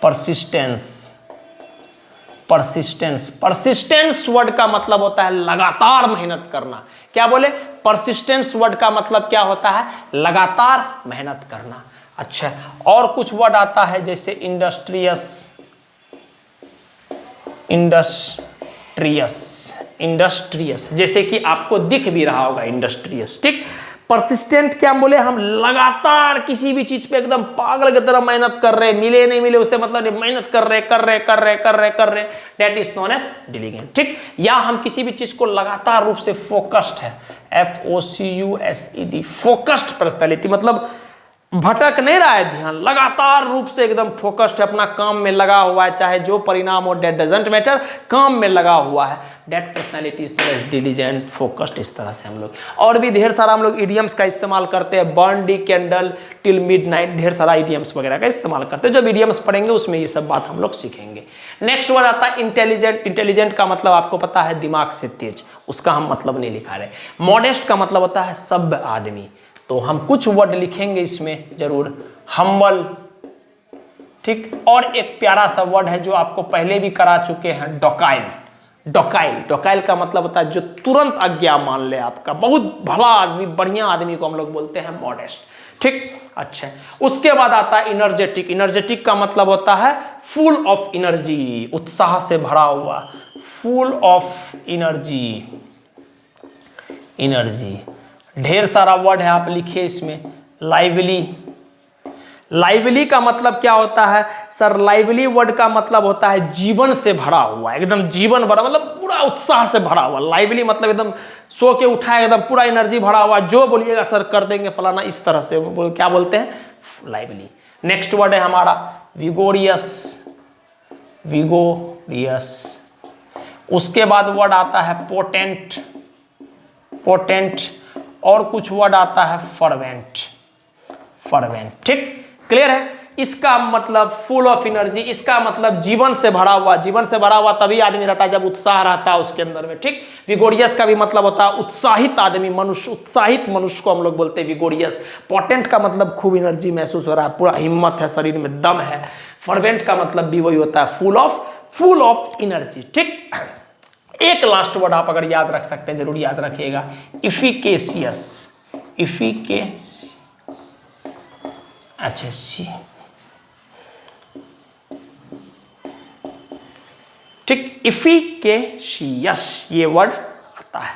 [SPEAKER 1] persistence, persistence. Persistence word का मतलब होता है लगातार मेहनत करना। क्या बोले? परसिस्टेंस वर्ड का मतलब क्या होता है? लगातार मेहनत करना। अच्छा, और कुछ वर्ड आता है जैसे इंडस्ट्रियस, इंडस्ट्रियस, इंडस्ट्रियस, जैसे कि आपको दिख भी रहा होगा इंडस्ट्रियस। ठीक, परसिस्टेंट क्या बोले? हम लगातार किसी भी चीज पे एकदम पागल की तरह मेहनत कर रहे, मिले नहीं मिले उससे मतलब नहीं, मेहनत कर रहे, that is known as diligent. ठीक, या हम किसी भी चीज को लगातार रूप से फोकस्ड है, FOCUSED, फोकस्ड पर्सनैलिटी, मतलब भटक नहीं रहा है ध्यान, लगातार रूप से एकदम फोकस्ड है, अपना काम में लगा हुआ है, चाहे जो परिणाम हो दैट डजंट मैटर, काम में लगा हुआ है, that personality is diligent, focused. इस तरह से हम लोग और भी ढेर सारा हम लोग इडियम्स का इस्तेमाल करते हैं, बर्न दी कैंडल टिल मिडनाइट, ढेर सारा इडियम्स वगैरह का इस्तेमाल करते हैं। जब इडियम्स पढ़ेंगे उसमें ये सब बात हम लोग सीखेंगे। नेक्स्ट वर्ड आता है इंटेलिजेंट। इंटेलिजेंट का मतलब आपको पता है दिमाग से तेज, उसका हम मतलब नहीं लिखा रहे। मॉडेस्ट का मतलब होता है सभ्य आदमी, तो हम कुछ वर्ड लिखेंगे इसमें जरूर, हम्बल। ठीक, और एक प्यारा सा वर्ड है जो आपको पहले भी करा चुके हैं, डोकाइल। डोकाइल, डोकाइल का मतलब होता है जो तुरंत आज्ञा मान ले आपका, बहुत भला आदमी, बढ़िया आदमी को हम लोग बोलते हैं मॉडेस्ट। ठीक, अच्छा, उसके बाद आता है इनर्जेटिक। इनर्जेटिक का मतलब होता है फुल ऑफ एनर्जी, उत्साह से भरा हुआ, फुल ऑफ एनर्जी, एनर्जी। ढेर सारा वर्ड है, आप लिखिए इसमें। लाइवली, लाइवली का मतलब क्या होता है सर? लाइवली वर्ड का मतलब होता है जीवन से भरा हुआ, एकदम जीवन भरा, मतलब पूरा उत्साह से भरा हुआ। लाइवली मतलब एकदम सो के उठा है, एकदम पूरा एनर्जी भरा हुआ, जो बोलिएगा सर कर देंगे फलाना, इस तरह से क्या बोलते हैं? लाइवली। नेक्स्ट वर्ड है हमारा विगोरियस, विगोरियस। उसके बाद वर्ड आता है पोटेंट, पोटेंट, और कुछ वर्ड आता है फर्वेंट, फर्वेंट। ठीक, क्लियर है? इसका मतलब फुल ऑफ एनर्जी, इसका मतलब जीवन से भरा हुआ। जीवन से भरा हुआ तभी आदमी रहता है जब उत्साह रहता है उसके अंदर में। ठीक, विगोरियस का भी मतलब होता है उत्साहित आदमी, मनुष्य, उत्साहित मनुष्य को हम लोग बोलते हैं विगोरियस। पोटेंट का मतलब खूब एनर्जी महसूस हो रहा है, पूरा हिम्मत है, शरीर में दम है। फर्वेंट का मतलब भी वही होता है, फुल ऑफ एनर्जी। ठीक, एक लास्ट वर्ड आप अगर याद रख सकते हैं जरूर याद रखिएगा, इफिकेशियस, अच्छा सी, ठीक, इफिकेशियस ये वर्ड आता है,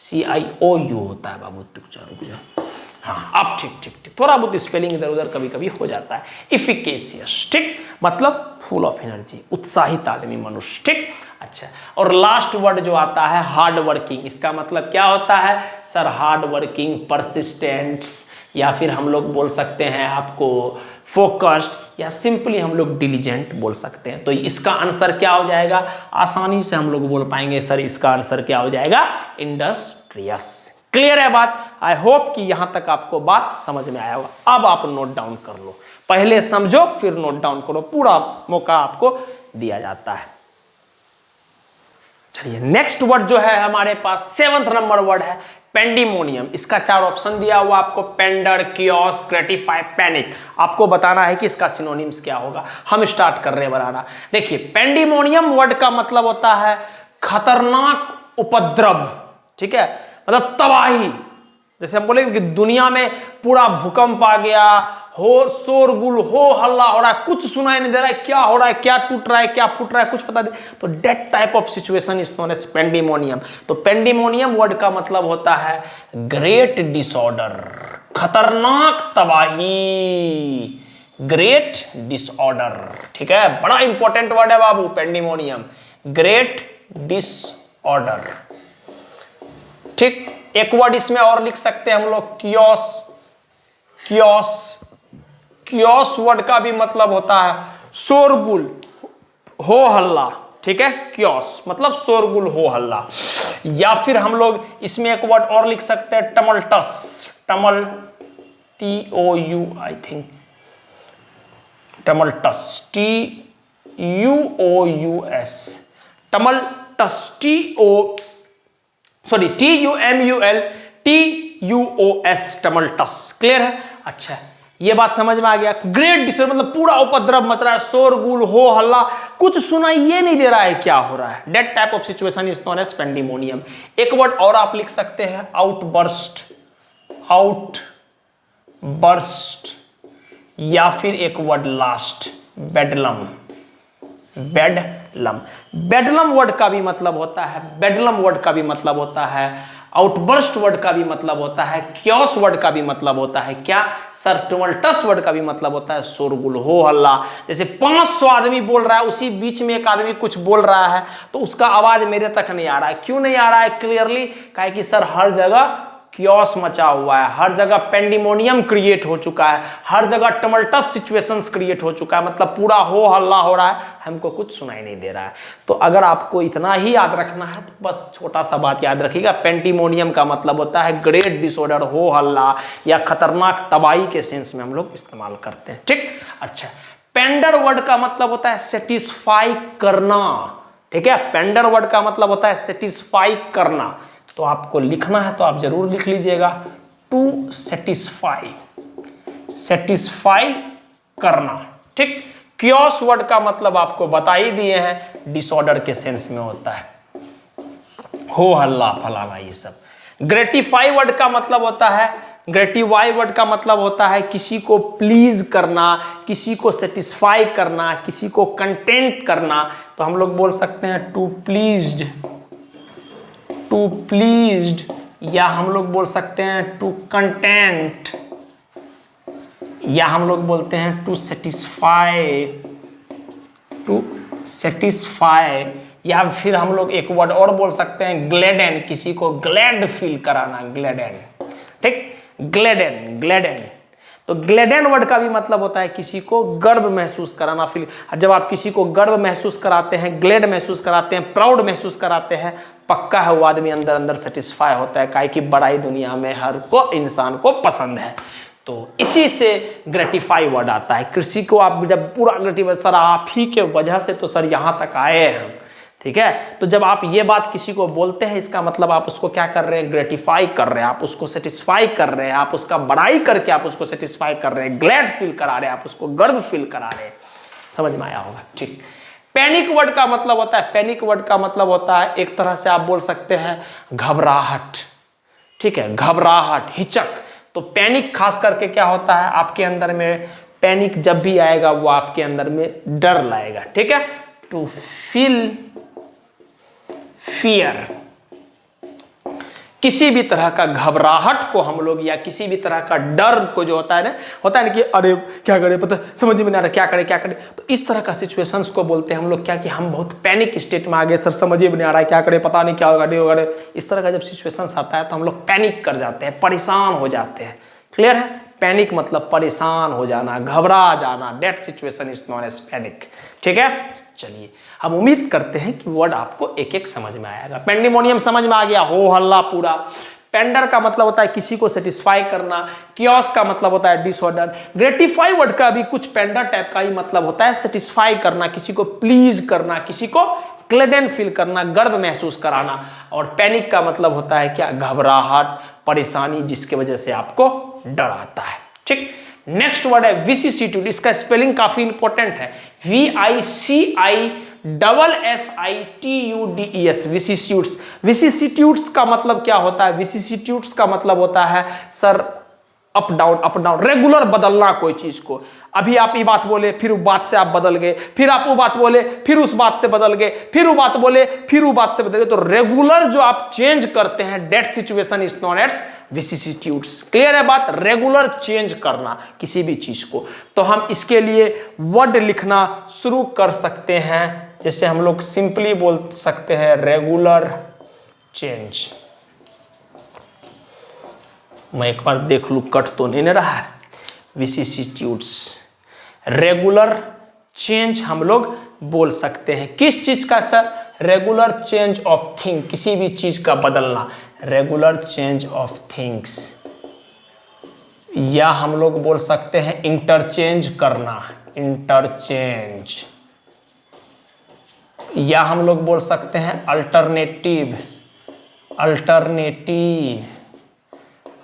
[SPEAKER 1] CIOU होता है बाबू, रुक जाओ। हाँ, अब ठीक ठीक ठीक, थोड़ा बहुत स्पेलिंग इधर उधर कभी कभी हो जाता है। इफिकेशियस, ठीक, मतलब फुल ऑफ एनर्जी, उत्साहित आदमी, मनुष्य। ठीक, अच्छा, और लास्ट वर्ड जो आता है हार्ड वर्किंग। इसका मतलब क्या होता है सर? हार्ड वर्किंग, परसिस्टेंट्स, या फिर हम लोग बोल सकते हैं आपको फोकस्ड, या सिंपली हम लोग डिलीजेंट बोल सकते हैं। तो इसका आंसर क्या हो जाएगा? आसानी से हम लोग बोल पाएंगे सर, इसका आंसर क्या हो जाएगा? इंडस्ट्रियस। क्लियर है बात? आई होप कि यहां तक आपको बात समझ में आया होगा। अब आप नोट डाउन कर लो, पहले समझो फिर नोट डाउन करो, पूरा मौका आपको दिया जाता है। चलिए, नेक्स्ट वर्ड जो है हमारे पास 7th नंबर वर्ड है पेंडिमोनियम। इसका 4 ऑप्शन दिया हुआ आपको, पेंडर, कियोस, ग्रेटिफाई, पैनिक। आपको बताना है कि इसका सिनोनिम्स क्या होगा। हम स्टार्ट कर रहे हैं बनाना। देखिए, पेंडिमोनियम वर्ड का मतलब होता है खतरनाक उपद्रव। ठीक है, मतलब तबाही। जैसे हम बोलेंगे कि दुनिया में पूरा भूकंप आ गया, हो शोरगुल, हो हल्ला हो रहा है, कुछ सुनाई नहीं दे रहा है, क्या हो रहा है, क्या टूट रहा है, क्या फूट रहा है, कुछ पता नहीं, तो that type of situation is known as pandemonium. तो पेंडिमोनियम वर्ड का मतलब होता है ग्रेट डिसऑर्डर, खतरनाक तबाही, ग्रेट डिसऑर्डर। ठीक है, बड़ा इंपॉर्टेंट वर्ड है बाबू पेंडिमोनियम, ग्रेट डिसऑर्डर। ठीक, एक वर्ड इसमें और लिख सकते हैं हम लोग, कियोस। कियोस, कियोस वर्ड का भी मतलब होता है शोरगुल, हो हल्ला। ठीक है, कियोस मतलब शोरगुल, हो हल्ला। या फिर हम लोग इसमें एक वर्ड और लिख सकते हैं, tumultuous, tumul, TOU I think, tumultuous, TUOUS, tumultuous, TUMULTUOS, tumultuous. Clear है? अच्छा, ये बात समझ में आ गया। ग्रेट डिसऑर्डर मतलब पूरा उपद्रव मच रहा है, शोरगुल, हो हल्ला, कुछ सुनाइए नहीं दे रहा है क्या हो रहा है, that type of situation is known as pandemonium. एक वर्ड और आप लिख सकते हैं, आउटबर्स्ट, आउटबर्स्ट, या फिर एक वर्ड लास्ट, बेडलम, बेडलम। बेडलम वर्ड का भी मतलब होता है, बेडलम वर्ड का भी मतलब होता है, आउटबर्स्ट वर्ड का भी मतलब होता है, क्योस वर्ड का भी मतलब होता है क्या सर, टुमल्टस वर्ड का भी मतलब होता है शोरगुल, हो हल्ला। जैसे 500 आदमी बोल रहा है, उसी बीच में एक आदमी कुछ बोल रहा है तो उसका आवाज मेरे तक नहीं आ रहा है। क्यों नहीं आ रहा है क्लियरली? काहे कि सर हर जगह क्योस मचा हुआ है, हर जगह पेंडिमोनियम क्रिएट हो चुका है, हर जगह टमल्टस सिचुएशंस क्रिएट हो चुका है, मतलब पूरा हो हल्ला हो रहा है, हमको कुछ सुनाई नहीं दे रहा है। तो अगर आपको इतना ही याद रखना है तो बस छोटा सा बात याद रखिएगा, पेंडिमोनियम का मतलब होता है ग्रेट डिसऑर्डर, हो हल्ला या खतरनाक तबाही के सेंस में हम लोग इस्तेमाल करते हैं, ठीक। अच्छा, पेंडर वर्ड का मतलब होता है सेटिस्फाई करना, ठीक है। पेंडर वर्ड का मतलब होता है सेटिस्फाई करना, तो आपको लिखना है तो आप जरूर लिख लीजिएगा, टू सेटिस्फाई, सेटिस्फाई करना, ठीक। क्योस वर्ड का मतलब आपको बता ही दिए हैं, डिसऑर्डर के सेंस में होता है, हो हल्ला फलाना ये सब। ग्रेटिफाई वर्ड का मतलब होता है, ग्रेटिफाई वर्ड का मतलब होता है किसी को प्लीज करना, किसी को सेटिस्फाई करना, किसी को कंटेंट करना, तो हम लोग बोल सकते हैं टू प्लीज्ड, टू प्लीज्ड, या हम लोग बोल सकते हैं टू कंटेंट, या हम लोग बोलते हैं टू सेटिस्फाई, टू सेटिस्फाई, या फिर हम लोग एक वर्ड और बोल सकते हैं ग्लैडन, किसी को ग्लैड फील कराना, ग्लैडन, ठीक, ग्लैडन, ग्लैडन। तो ग्लैडन वर्ड का भी मतलब होता है किसी को गर्व महसूस कराना, फील। जब आप किसी को गर्व महसूस कराते हैं, ग्लैड महसूस कराते हैं, प्राउड महसूस कराते हैं, पक्का है वो आदमी अंदर अंदर सेटिस्फाई होता है, काहे कि बड़ाई दुनिया में हर को इंसान को पसंद है। तो इसी से ग्रेटिफाई वर्ड आता है। कृषि को आप जब पूरा ग्रेटिफाई, सर आप ही के वजह से तो सर यहाँ तक आए हैं, ठीक है। तो जब आप ये बात किसी को बोलते हैं, इसका मतलब आप उसको क्या कर रहे हैं, ग्रेटिफाई कर रहे हैं, आप उसको सेटिस्फाई कर रहे हैं, आप उसका बड़ाई करके आप उसको सेटिस्फाई कर रहे हैं, ग्लैड फील करा रहे हैं, आप उसको गर्व फील करा रहे हैं। समझ में आया होगा, ठीक। पैनिक वर्ड का मतलब होता है, पैनिक वर्ड का मतलब होता है एक तरह से आप बोल सकते हैं घबराहट, ठीक है, घबराहट, हिचक। तो पैनिक खास करके क्या होता है आपके अंदर में, पैनिक जब भी आएगा वो आपके अंदर में डर लाएगा, ठीक है। टू फील फियर, किसी भी तरह का घबराहट को हम लोग, या किसी भी तरह का डर को जो होता है ना कि अरे क्या करें, पता समझ में नहीं आ रहा, क्या करें क्या करें, तो इस तरह का सिचुएशंस को बोलते हैं हम लोग क्या, कि हम बहुत पैनिक स्टेट में आ गए, सर समझ में नहीं आ रहा है, क्या करें, पता नहीं क्या होगा, नहीं होगा। इस तरह का जब सिचुएशंस आता है तो हम लोग पैनिक कर जाते हैं, परेशान हो जाते हैं। क्लियर है? पैनिक मतलब परेशान हो जाना, घबरा जाना, that situation is known as panic, ठीक है। चलिए, हम उम्मीद करते हैं कि वर्ड आपको एक एक समझ में आएगा। पेंडिमोनियम समझ में आ गया, हो हल्ला पूरा। पेंडर का मतलब होता है किसी को सेटिस्फाई करना, कियोस का मतलब होता है डिसऑर्डर। ग्रेटिफाई वर्ड का भी कुछ पेंडर टाइप का ही मतलब होता है, सेटिस्फाई करना, किसी को प्लीज करना, किसी को ग्लैडन फील करना, गर्व महसूस कराना। और पैनिक का मतलब होता है क्या, घबराहट, परेशानी, जिसकी वजह से आपको डर आता है, ठीक। नेक्स्ट वर्ड है विसिसिट्यूड, इसका स्पेलिंग काफी इंपॉर्टेंट है, VICISSITUDES, विसिसिट्यूड्स। विसिसिट्यूड्स का मतलब क्या होता है, विसिसिट्यूड्स का मतलब होता है sir up down, up down, regular बदलना कोई चीज को। अभी आप ये बात बोले, फिर उस बात से आप बदल गए, फिर आप वो बात बोले, फिर उस बात से बदल गए, फिर वो बात बोले, फिर वो बात से बदल गए। तो रेगुलर जो आप चेंज करते हैं, that situation is known as vicissitudes. Clear है बात? रेगुलर चेंज करना किसी भी चीज को। तो हम इसके लिए वर्ड लिखना शुरू कर सकते हैं, जैसे हम लोग सिंपली बोल सकते हैं रेगुलर चेंज। मैं एक बार देख लूं कट तो नहीं रहा है। विसिसिट्यूड्स, रेगुलर चेंज हम लोग बोल सकते हैं। किस चीज का sir? Regular change of thing, किसी भी चीज का बदलना, रेगुलर चेंज ऑफ थिंग्स। या हम लोग बोल सकते हैं इंटरचेंज करना, इंटरचेंज। या हम लोग बोल सकते हैं अल्टरनेटिव, अल्टरनेटिव,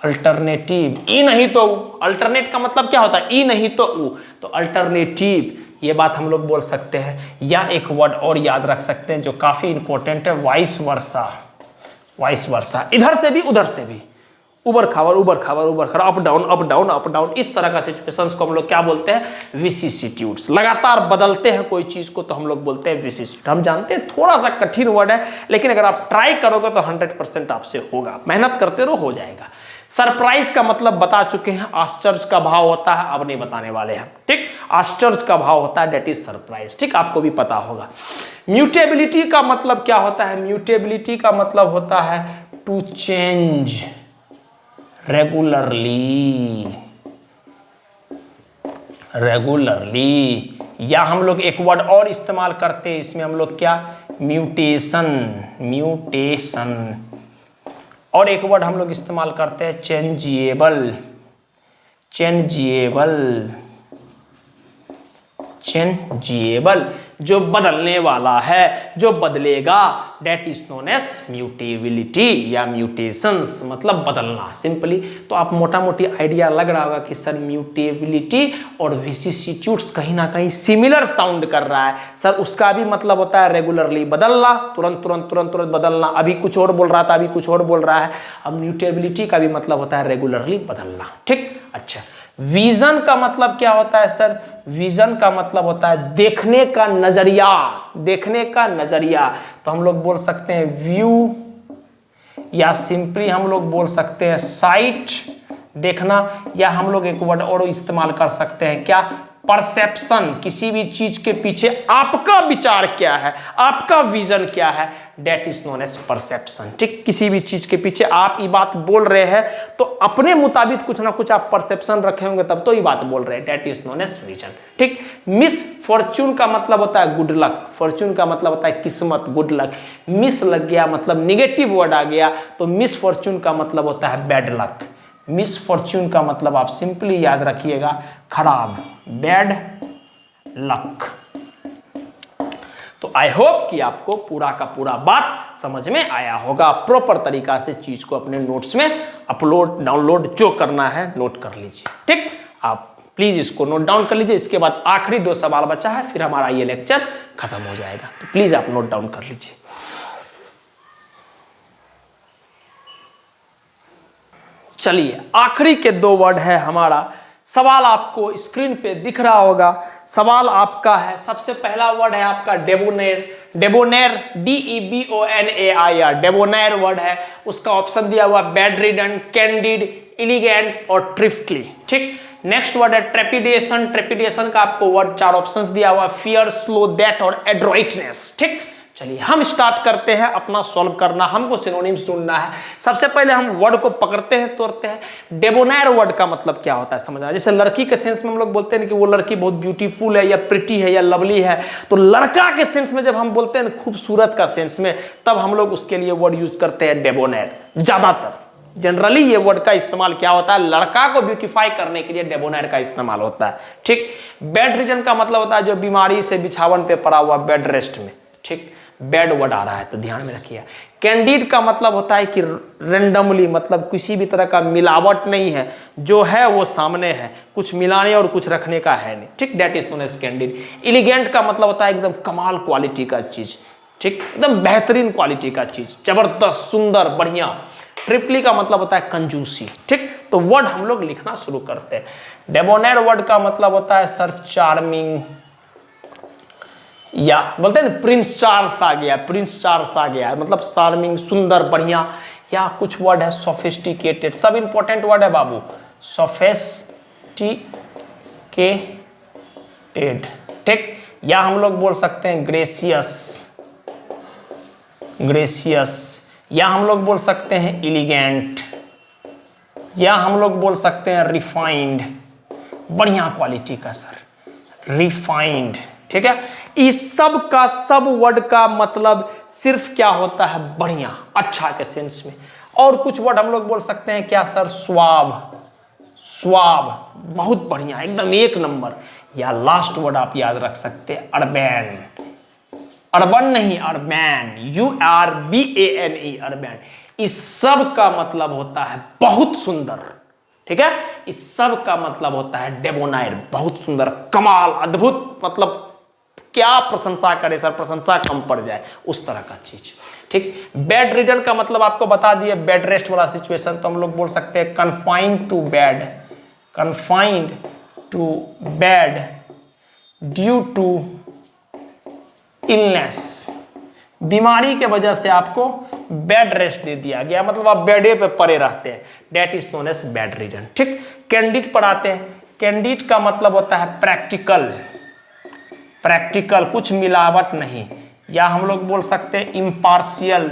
[SPEAKER 1] अल्टरनेटिव। ई नहीं तो ऊ, अल्टरनेट का मतलब क्या होता है? ई नहीं तो ऊ, तो अल्टरनेटिव। ये बात हम लोग बोल सकते हैं। या एक वर्ड और याद रख सकते हैं जो काफी इंपॉर्टेंट है, वाइस वर्सा। वाइस वर्सा, इधर से भी उधर से भी, उबर खाबर उबर खाबर उबर खबर, up down up down up down, इस तरह का सिचुएशंस को हम लोग क्या बोलते हैं, विसिसिट्यूड्स। लगातार बदलते हैं कोई चीज को तो हम लोग बोलते हैं विसिसिट्यूड। हम जानते हैं थोड़ा सा कठिन वर्ड है, लेकिन अगर आप ट्राई करोगे तो 100% आपसे होगा। मेहनत करते रहो, हो जाएगा। सरप्राइज का मतलब बता चुके हैं, आश्चर्य का भाव होता है, अब नहीं बताने वाले हैं, ठीक। आश्चर्य का भाव होता है, डेट इज सरप्राइज, ठीक, आपको भी पता होगा। म्यूटेबिलिटी का मतलब क्या होता है, म्यूटेबिलिटी का मतलब होता है टू चेंज रेगुलरली, रेगुलरली। या हम लोग एक वर्ड और इस्तेमाल करते हैं इसमें, हम लोग क्या, म्यूटेशन, म्यूटेशन। और एक वर्ड हम लोग इस्तेमाल करते हैं चेंजिएबल, चेंजिएबल, चेंजिएबल, जो बदलने वाला है, जो बदलेगा, that is known as mutability या म्यूटेशंस, मतलब बदलना सिंपली। तो आप मोटा मोटी आइडिया लग रहा होगा कि सर म्यूटेबिलिटी और विसिसिट्यूड्स कहीं ना कहीं सिमिलर साउंड कर रहा है। सर उसका भी मतलब होता है रेगुलरली बदलना, तुरंत तुरंत तुरंत तुरंत बदलना। अभी कुछ और बोल रहा था, अभी कुछ और बोल रहा है। अब म्यूटेबिलिटी का भी मतलब होता है रेगुलरली बदलना, ठीक। अच्छा, विजन का मतलब क्या होता है सर, विजन का मतलब होता है देखने का नजरिया, देखने का नजरिया। तो हम लोग बोल सकते हैं व्यू, या सिंपली हम लोग बोल सकते हैं साइट, देखना। या हम लोग एक वर्ड और इस्तेमाल कर सकते हैं, क्या, परसेप्शन। किसी भी चीज के पीछे आपका विचार क्या है, आपका विजन क्या है, that is known as perception, ठीक। किसी भी चीज के पीछे आप ये बात बोल रहे हैं तो अपने मुताबिक कुछ ना कुछ आप परसेप्शन रखे होंगे, तब तो ये बात बोल रहे हैं, that is known as vision, ठीक। मिस फॉर्च्यून का मतलब होता है गुड लक, फॉर्च्यून का मतलब होता है किस्मत, गुड लक। मिस लग गया मतलब निगेटिव वर्ड आ गया, तो मिस फॉर्च्यून का मतलब होता है बैड लक। मिस फॉर्च्यून का मतलब आप सिंपली याद रखिएगा, खराब, बैड लक। तो आई होप कि आपको पूरा का पूरा बात समझ में आया होगा। प्रॉपर तरीका से चीज को अपने नोट्स में अपलोड डाउनलोड जो करना है नोट कर लीजिए, ठीक। आप प्लीज इसको नोट डाउन कर लीजिए। इसके बाद आखिरी 2 सवाल बचा है, फिर हमारा ये लेक्चर खत्म हो जाएगा। तो प्लीज आप नोट डाउन कर लीजिए। चलिए, आखिरी के 2 वर्ड है हमारा। सवाल आपको स्क्रीन पे दिख रहा होगा। सवाल आपका है, सबसे पहला वर्ड है आपका डेबोनेर। डेबोनेर, DEBONAIR, डेबोनेर वर्ड है। उसका ऑप्शन दिया हुआ बैड रिडन, कैंडिड, इलिगेंट और थ्रिफ्टली, ठीक। नेक्स्ट वर्ड है ट्रेपिडेशन। ट्रेपिडेशन का आपको वर्ड 4 ऑप्शंस दिया हुआ, फियर, स्लो, दैट और एड्रॉइटनेस, ठीक। चलिए हम स्टार्ट करते हैं अपना सॉल्व करना। हमको सिनोनिम्स ढूंढना है। सबसे पहले हम वर्ड को पकड़ते हैं, तोड़ते हैं। डेबोनेर वर्ड का मतलब क्या होता है समझना। जैसे लड़की के सेंस में हम लोग बोलते हैं कि वो लड़की बहुत ब्यूटीफुल है या प्रिटी है या लवली है, तो लड़का के सेंस में जब हम बोलते हैं खूबसूरत का सेंस में, तब हम लोग उसके लिए वर्ड यूज करते हैं डेबोनेर। ज्यादातर जनरली ये वर्ड का इस्तेमाल क्या होता है, लड़का को ब्यूटीफाई करने के लिए डेबोनेर का इस्तेमाल होता है, ठीक। बेड रिडन का मतलब होता है जो बीमारी से बिछावन पे पड़ा हुआ, बेड रेस्ट में, ठीक। बेड वर्ड आ रहा है तो ध्यान में रखिए। कैंडिड का मतलब होता है कि रेंडमली, मतलब किसी भी तरह का मिलावट नहीं है, जो है वो सामने है, कुछ मिलाने और कुछ रखने का है नहीं, ठीक। That is known as candid. Elegant का मतलब होता है एकदम कमाल क्वालिटी का चीज, ठीक, एकदम बेहतरीन क्वालिटी का चीज, जबरदस्त, सुंदर, बढ़िया। ट्रिपली का मतलब होता है कंजूसी, ठीक। तो वर्ड हम लोग लिखना शुरू करते हैं। डेबोनेर वर्ड का मतलब होता है सर चार्मिंग, या बोलते हैं ना प्रिंस चार्ल्स आ गया, प्रिंस चार्ल्स आ गया, मतलब चार्मिंग, सुंदर, बढ़िया। या कुछ वर्ड है सोफिस्टिकेटेड, सब इंपॉर्टेंट वर्ड है बाबू, सोफिस्टिकेटेड, ठीक। या हम लोग बोल सकते हैं ग्रेसियस, ग्रेसियस। या हम लोग बोल सकते हैं एलिगेंट, या हम लोग बोल सकते हैं रिफाइंड, बढ़िया क्वालिटी का सर, रिफाइंड, ठीक है। इस सब का, सब वर्ड का मतलब सिर्फ क्या होता है, बढ़िया, अच्छा के सेंस में। और कुछ वर्ड हम लोग बोल सकते हैं क्या सर, स्वाब, स्वाब, बहुत बढ़िया, एकदम एक नंबर। या लास्ट वर्ड आप याद रख सकते हैं अर्बैन, अर्बन नहीं अर्बैन, URBANE, अर्बैन। इस सब का मतलब होता है बहुत सुंदर, ठीक है। इस सब का मतलब होता है डेबोनाइर। बहुत सुंदर, कमाल, अद्भुत, मतलब क्या प्रशंसा करे सर, प्रशंसा कम पड़ जाए, उस तरह का चीज। ठीक। बेड रिडन का मतलब आपको बता दिए, बेड रेस्ट वाला सिचुएशन, तो हम लोग बोल सकते हैं confined to bed, confined to bed due to illness, बीमारी के वजह से आपको बेड रेस्ट दे दिया गया, मतलब आप बेडे पे पड़े रहते हैं, that is known as bedridden. ठीक। कैंडिड पर आते हैं। कैंडिड का मतलब होता है प्रैक्टिकल, प्रैक्टिकल, कुछ मिलावट नहीं, या हम लोग बोल सकते हैं इम्पार्शियल।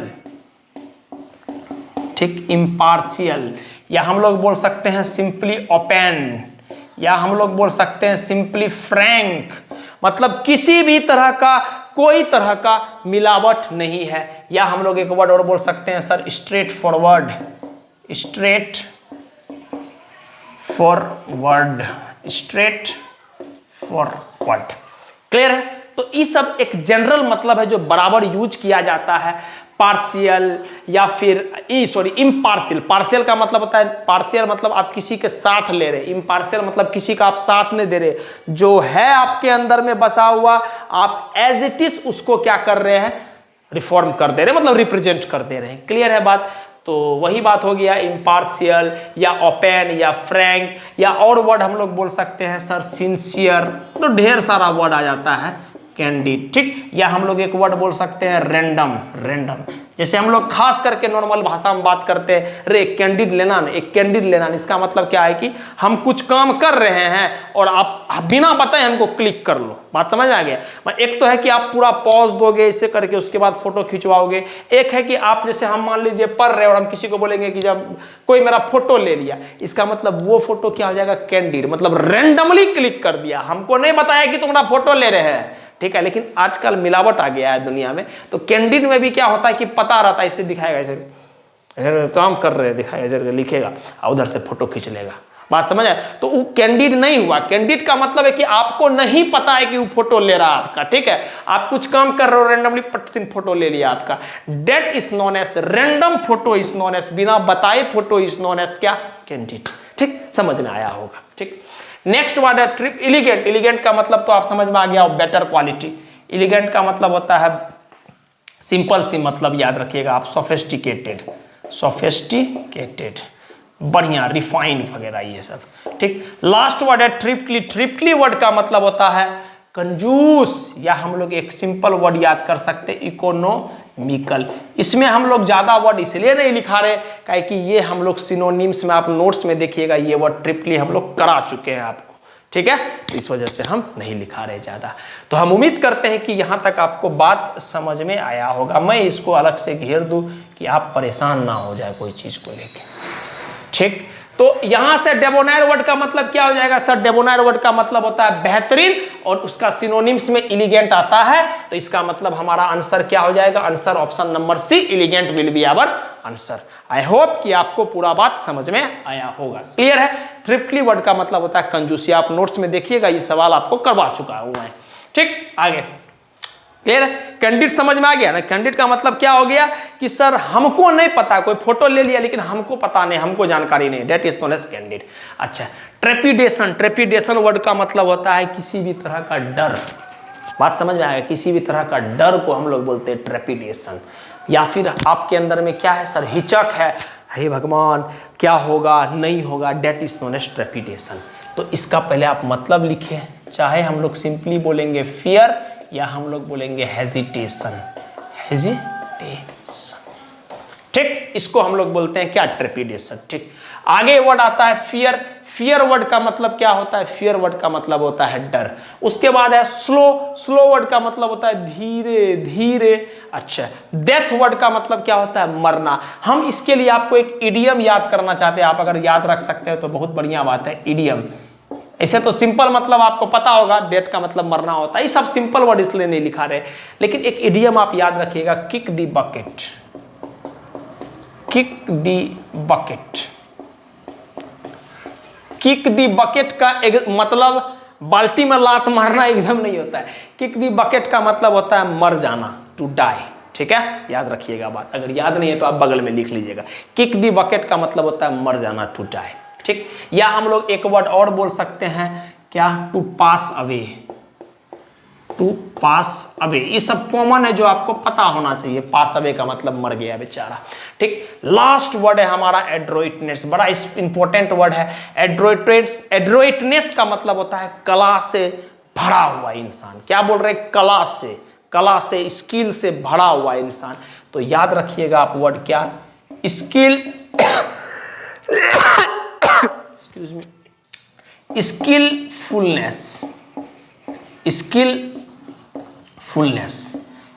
[SPEAKER 1] ठीक, इम्पार्शियल, या हम लोग बोल सकते हैं सिंपली ओपन, या हम लोग बोल सकते हैं सिंपली फ्रैंक, मतलब किसी भी तरह का, कोई तरह का मिलावट नहीं है। या हम लोग एक वर्ड और बोल सकते हैं sir, straight forward, straight forward, straight forward. Clear है। तो ये सब एक जनरल मतलब है जो बराबर यूज किया जाता है। पार्शियल या फिर इम्पार्शियल। पार्शियल का मतलब होता है, पार्शियल मतलब आप किसी के साथ ले रहे, इम्पार्शियल मतलब किसी का आप साथ नहीं दे रहे, जो है आपके अंदर में बसा हुआ, आप एज इट इज उसको क्या कर रहे हैं, रिफॉर्म कर दे रहे, मतलब रिप्रेजेंट कर दे रहे हैं। क्लियर है बात। तो वही बात हो गया, इम्पार्शियल या ओपन या फ्रैंक, या और वर्ड हम लोग बोल सकते हैं सर सिंसियर, तो ढेर सारा वर्ड आ जाता है कैंडिड। ठीक। या हम लोग एक वर्ड बोल सकते हैं रैंडम, रैंडम, जैसे हम लोग खास करके नॉर्मल भाषा में बात करते हैं, रे कैंडिड लेना ना, एक कैंडिड लेना, इसका मतलब क्या है कि हम कुछ काम कर रहे हैं और आप बिना बताए हमको क्लिक कर लो। बात समझ आ गया। एक तो है कि आप पूरा पॉज दोगे इससे करके, उसके बाद फोटो खिंचवाओगे। एक है कि आप जैसे हम मान लीजिए पढ़ रहे हैं और हम किसी को बोलेंगे कि जब कोई मेरा फोटो ले लिया, इसका मतलब वो फोटो क्या हो जाएगा, कैंडिड, मतलब रैंडमली क्लिक कर दिया, हमको नहीं बताया कि तुम फोटो ले रहे हैं। ठीक है। लेकिन आजकल मिलावट आ गया है दुनिया में, तो कैंडिड में भी क्या होता है कि पता रहता है, इसे दिखाएगा, ऐसे काम कर रहे हैं दिखाएगा, ऐसे लिखेगा और उधर से फोटो खींच लेगा। बात समझ आए। तो वो कैंडिड नहीं हुआ। कैंडिड का मतलब है कि आपको नहीं पता है कि वो फोटो ले रहा है आपका। ठीक है। आप कुछ काम कर रहे हो, रैंडमली पटसिन फोटो ले लिया आपका, that is known as random photo is known as, बिना बताए फोटो इज नोन एज क्या, कैंडिड। ठीक, समझ में आया होगा। ठीक। नेक्स्ट वर्ड है ट्रिप इलिगेंट। इलिगेंट का मतलब तो आप समझ में आ गया, बेटर क्वालिटी। इलिगेंट का मतलब होता है सिंपल सी, मतलब याद रखिएगा आप, सोफिस्टिकेटेड, सोफिस्टिकेटेड, बढ़िया, रिफाइंड वगैरह ये सब। ठीक। लास्ट वर्ड है थ्रिफ्टली। थ्रिफ्टली वर्ड का मतलब होता है कंजूस, या हम लोग एक सिंपल वर्ड याद कर सकते हैं, इकोनॉमिकल। इसमें हम लोग ज्यादा वर्ड इसलिए नहीं लिखा रहे काहे कि ये हम लोग सिनोनिम्स में, आप नोट्स में देखिएगा, ये वर्ड थ्रिफ्टली हम लोग करा चुके हैं आपको। ठीक है। तो इस वजह से हम नहीं लिखा रहे ज्यादा। तो हम उम्मीद करते हैं कि यहां तक आपको बात समझ में आया होगा। मैं इसको अलग से घेर दूं कि आप परेशान ना हो जाए कोई चीज को लेके। ठीक। तो यहां से डेबोनायर वर्ड का मतलब क्या हो जाएगा सर, डेबोनायर वर्ड का मतलब होता है बेहतरीन, और उसका सिनोनिम्स में इलिगेंट आता है, तो इसका मतलब हमारा आंसर क्या हो जाएगा, answer option number C, elegant will be our answer. I hope कि आपको पूरा बात समझ में आया होगा। क्लियर है। थ्रिफ्टली वर्ड का मतलब होता है कंजूसी। आप नोट्स में देखिएगा, ये सवाल आपको करवा चुका हुआ है। ठीक। आगे क्लियर है। कैंडिड समझ में आ गया ना। कैंडिड का मतलब क्या हो गया कि सर हमको नहीं पता, कोई फोटो ले लिया लेकिन हमको पता नहीं, हमको जानकारी नहीं, that is known as candid. अच्छा। ट्रेपिडेशन। ट्रेपिडेशन वर्ड का मतलब होता है किसी भी तरह का डर। बात समझ में आएगा, किसी भी तरह का डर को हम लोग बोलते हैं ट्रेपिडेशन। या फिर आपके अंदर में क्या है सर, हिचक है, हे भगवान क्या होगा नहीं होगा, that is known as trepidation. तो इसका पहले आप मतलब लिखे, चाहे हम लोग सिंपली बोलेंगे फियर या हम लोग बोलेंगे हेजिटेशन, हेजिटेशन। ठीक। इसको हम लोग बोलते हैं क्या, ट्रेपिडेशन। ठीक। आगे वर्ड आता है फियर। फियर वर्ड का मतलब क्या होता है, फियर वर्ड का मतलब होता है डर। उसके बाद है स्लो। स्लो वर्ड का मतलब होता है धीरे धीरे। अच्छा। डेथ वर्ड का मतलब क्या होता है, मरना। हम इसके लिए आपको एक इडियम याद करना चाहते हैं, आप अगर याद रख सकते हो तो बहुत बढ़िया बात है, इडियम। ऐसे तो सिंपल मतलब आपको पता होगा, डेथ का मतलब मरना होता है, ये सब सिंपल वर्ड इसलिए नहीं लिखा रहे, लेकिन एक इडियम आप याद रखिएगा, किक दी बकेट। किक दी बकेट। किक दी बकेट का एक मतलब बाल्टी में लात मारना एकदम नहीं होता है। किक दी बकेट का मतलब होता है मर जाना, टू डाई। ठीक है। याद रखिएगा बात, अगर याद नहीं है तो आप बगल में लिख लीजिएगा। किक दी बकेट का मतलब होता है मर जाना, टू डाई। ठीक। ठीक। या हम लोग एक वर्ड और बोल सकते हैं क्या, to pass away, to pass away. ये सब कॉमन है जो आपको पता होना चाहिए। पास अवे का मतलब मर गया बेचारा, ठीक। लास्ट वर्ड है हमारा एड्रोइटनेस, बड़ा इंपॉर्टेंट वर्ड है। एड्रोइटनेस का मतलब होता है कला से भरा हुआ इंसान। क्या बोल रहे हैं, कला से, स्किल से भरा हुआ इंसान। तो याद रखिएगा आप वर्ड क्या, स्किल, एक्सक्यूज मी, स्किलफुलनेस।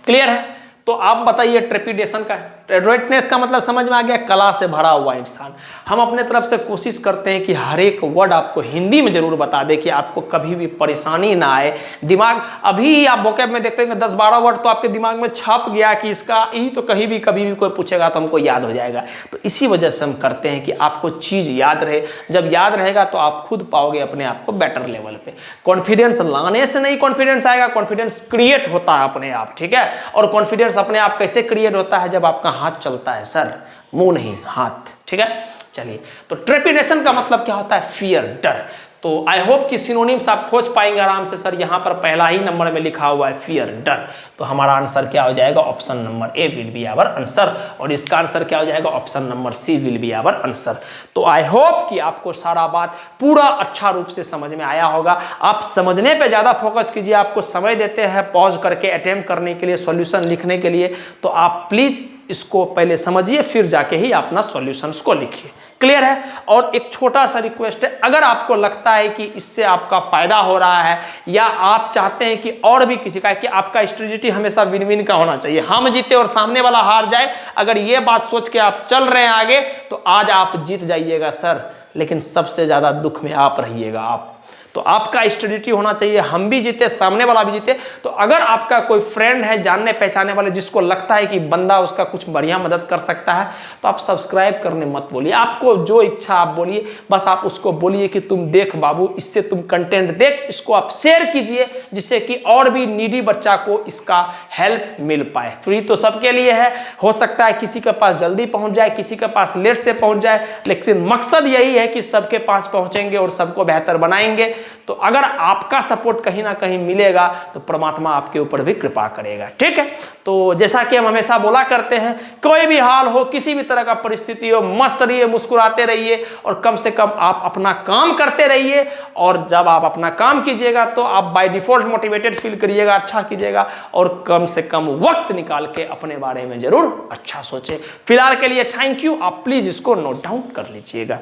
[SPEAKER 1] क्लियर है। तो आप बताइए ट्रेपिडेशन का, एड्रोइटनेस का मतलब समझ में आ गया, कला से भरा हुआ इंसान। हम अपने तरफ से कोशिश करते हैं कि हर एक वर्ड आपको हिंदी में जरूर बता दें कि आपको कभी भी परेशानी ना आए। दिमाग अभी आप वोकैब में देखते हैं 10-12 वर्ड तो आपके दिमाग में छप गया कि इसका ई तो कभी भी कोई पूछेगा तो हमको याद हो जाएगा। तो इसी वजह से हम करते हैं कि आपको चीज़ याद रहे। जब याद रहेगा तो आप खुद पाओगे अपने आप को बेटर लेवल पे। कॉन्फिडेंस लाने से नहीं कॉन्फिडेंस आएगा, कॉन्फिडेंस क्रिएट होता है अपने आप, ठीक है। और कॉन्फिडेंस अपने आप कैसे क्रिएट होता है, जब आपका हाथ चलता है सर, मुंह नहीं हाथ, ठीक है। चलिए, तो ट्रेपिडेशन का मतलब क्या होता है, फियर, डर। तो आई होप कि सिनोनिम्स आप खोज पाएंगे आराम से। सर यहाँ पर पहला ही नंबर में लिखा हुआ है फियर, डर। तो हमारा आंसर क्या हो जाएगा, option number A will be our answer. और इसका आंसर क्या हो जाएगा, option number C will be our answer. तो आई होप कि आपको सारा बात पूरा अच्छा रूप से समझ में आया होगा। आप समझने पे ज़्यादा फोकस कीजिए। आपको समय देते हैं पॉज करके अटेम्प्ट करने के लिए, सॉल्यूशन लिखने के लिए। तो आप प्लीज़ इसको पहले समझिए, फिर जाके ही अपना सॉल्यूशंस को लिखिए। क्लियर है। और एक छोटा सा रिक्वेस्ट है, अगर आपको लगता है कि इससे आपका फायदा हो रहा है या आप चाहते हैं कि और भी किसी का, कि आपका स्ट्रेटेजी हमेशा विन विन का होना चाहिए, हम जीते और सामने वाला हार जाए, अगर ये बात सोच के आप चल रहे हैं आगे, तो आज आप जीत जाइएगा सर, लेकिन सबसे ज्यादा दुख में आप रहिएगा। आप तो आपका स्ट्रेटेजी होना चाहिए, हम भी जीते सामने वाला भी जीते। तो अगर आपका कोई फ्रेंड है, जानने पहचाने वाले, जिसको लगता है कि बंदा उसका कुछ बढ़िया मदद कर सकता है, तो आप सब्सक्राइब करने मत बोलिए। आपको जो इच्छा आप बोलिए, बस आप उसको बोलिए कि तुम देख बाबू, इससे तुम कंटेंट देख, इसको आप शेयर कीजिए, जिससे कि और भी नीडी बच्चा को इसका हेल्प मिल पाए। फ्री तो सबके लिए है, हो सकता है किसी के पास जल्दी पहुंच जाए, किसी के पास लेट से पहुंच जाए, लेकिन मकसद यही है कि सबके पास पहुंचेंगे और सबको बेहतर बनाएंगे। तो अगर आपका सपोर्ट कहीं ना कहीं मिलेगा तो परमात्मा आपके ऊपर भी कृपा करेगा, ठीक है। तो जैसा कि हम हमेशा बोला करते हैं, कोई भी हाल हो, किसी भी तरह का परिस्थिति हो, मस्त रहिए, मुस्कुराते रहिए और कम से कम आप अपना काम करते रहिए। और जब आप अपना काम कीजिएगा तो आप बाय डिफॉल्ट मोटिवेटेड फील करिएगा, अच्छा कीजिएगा और कम से कम वक्त निकाल के अपने बारे में जरूर अच्छा सोचें। फिलहाल के लिए थैंक यू। आप प्लीज इसको नोट डाउन कर लीजिएगा।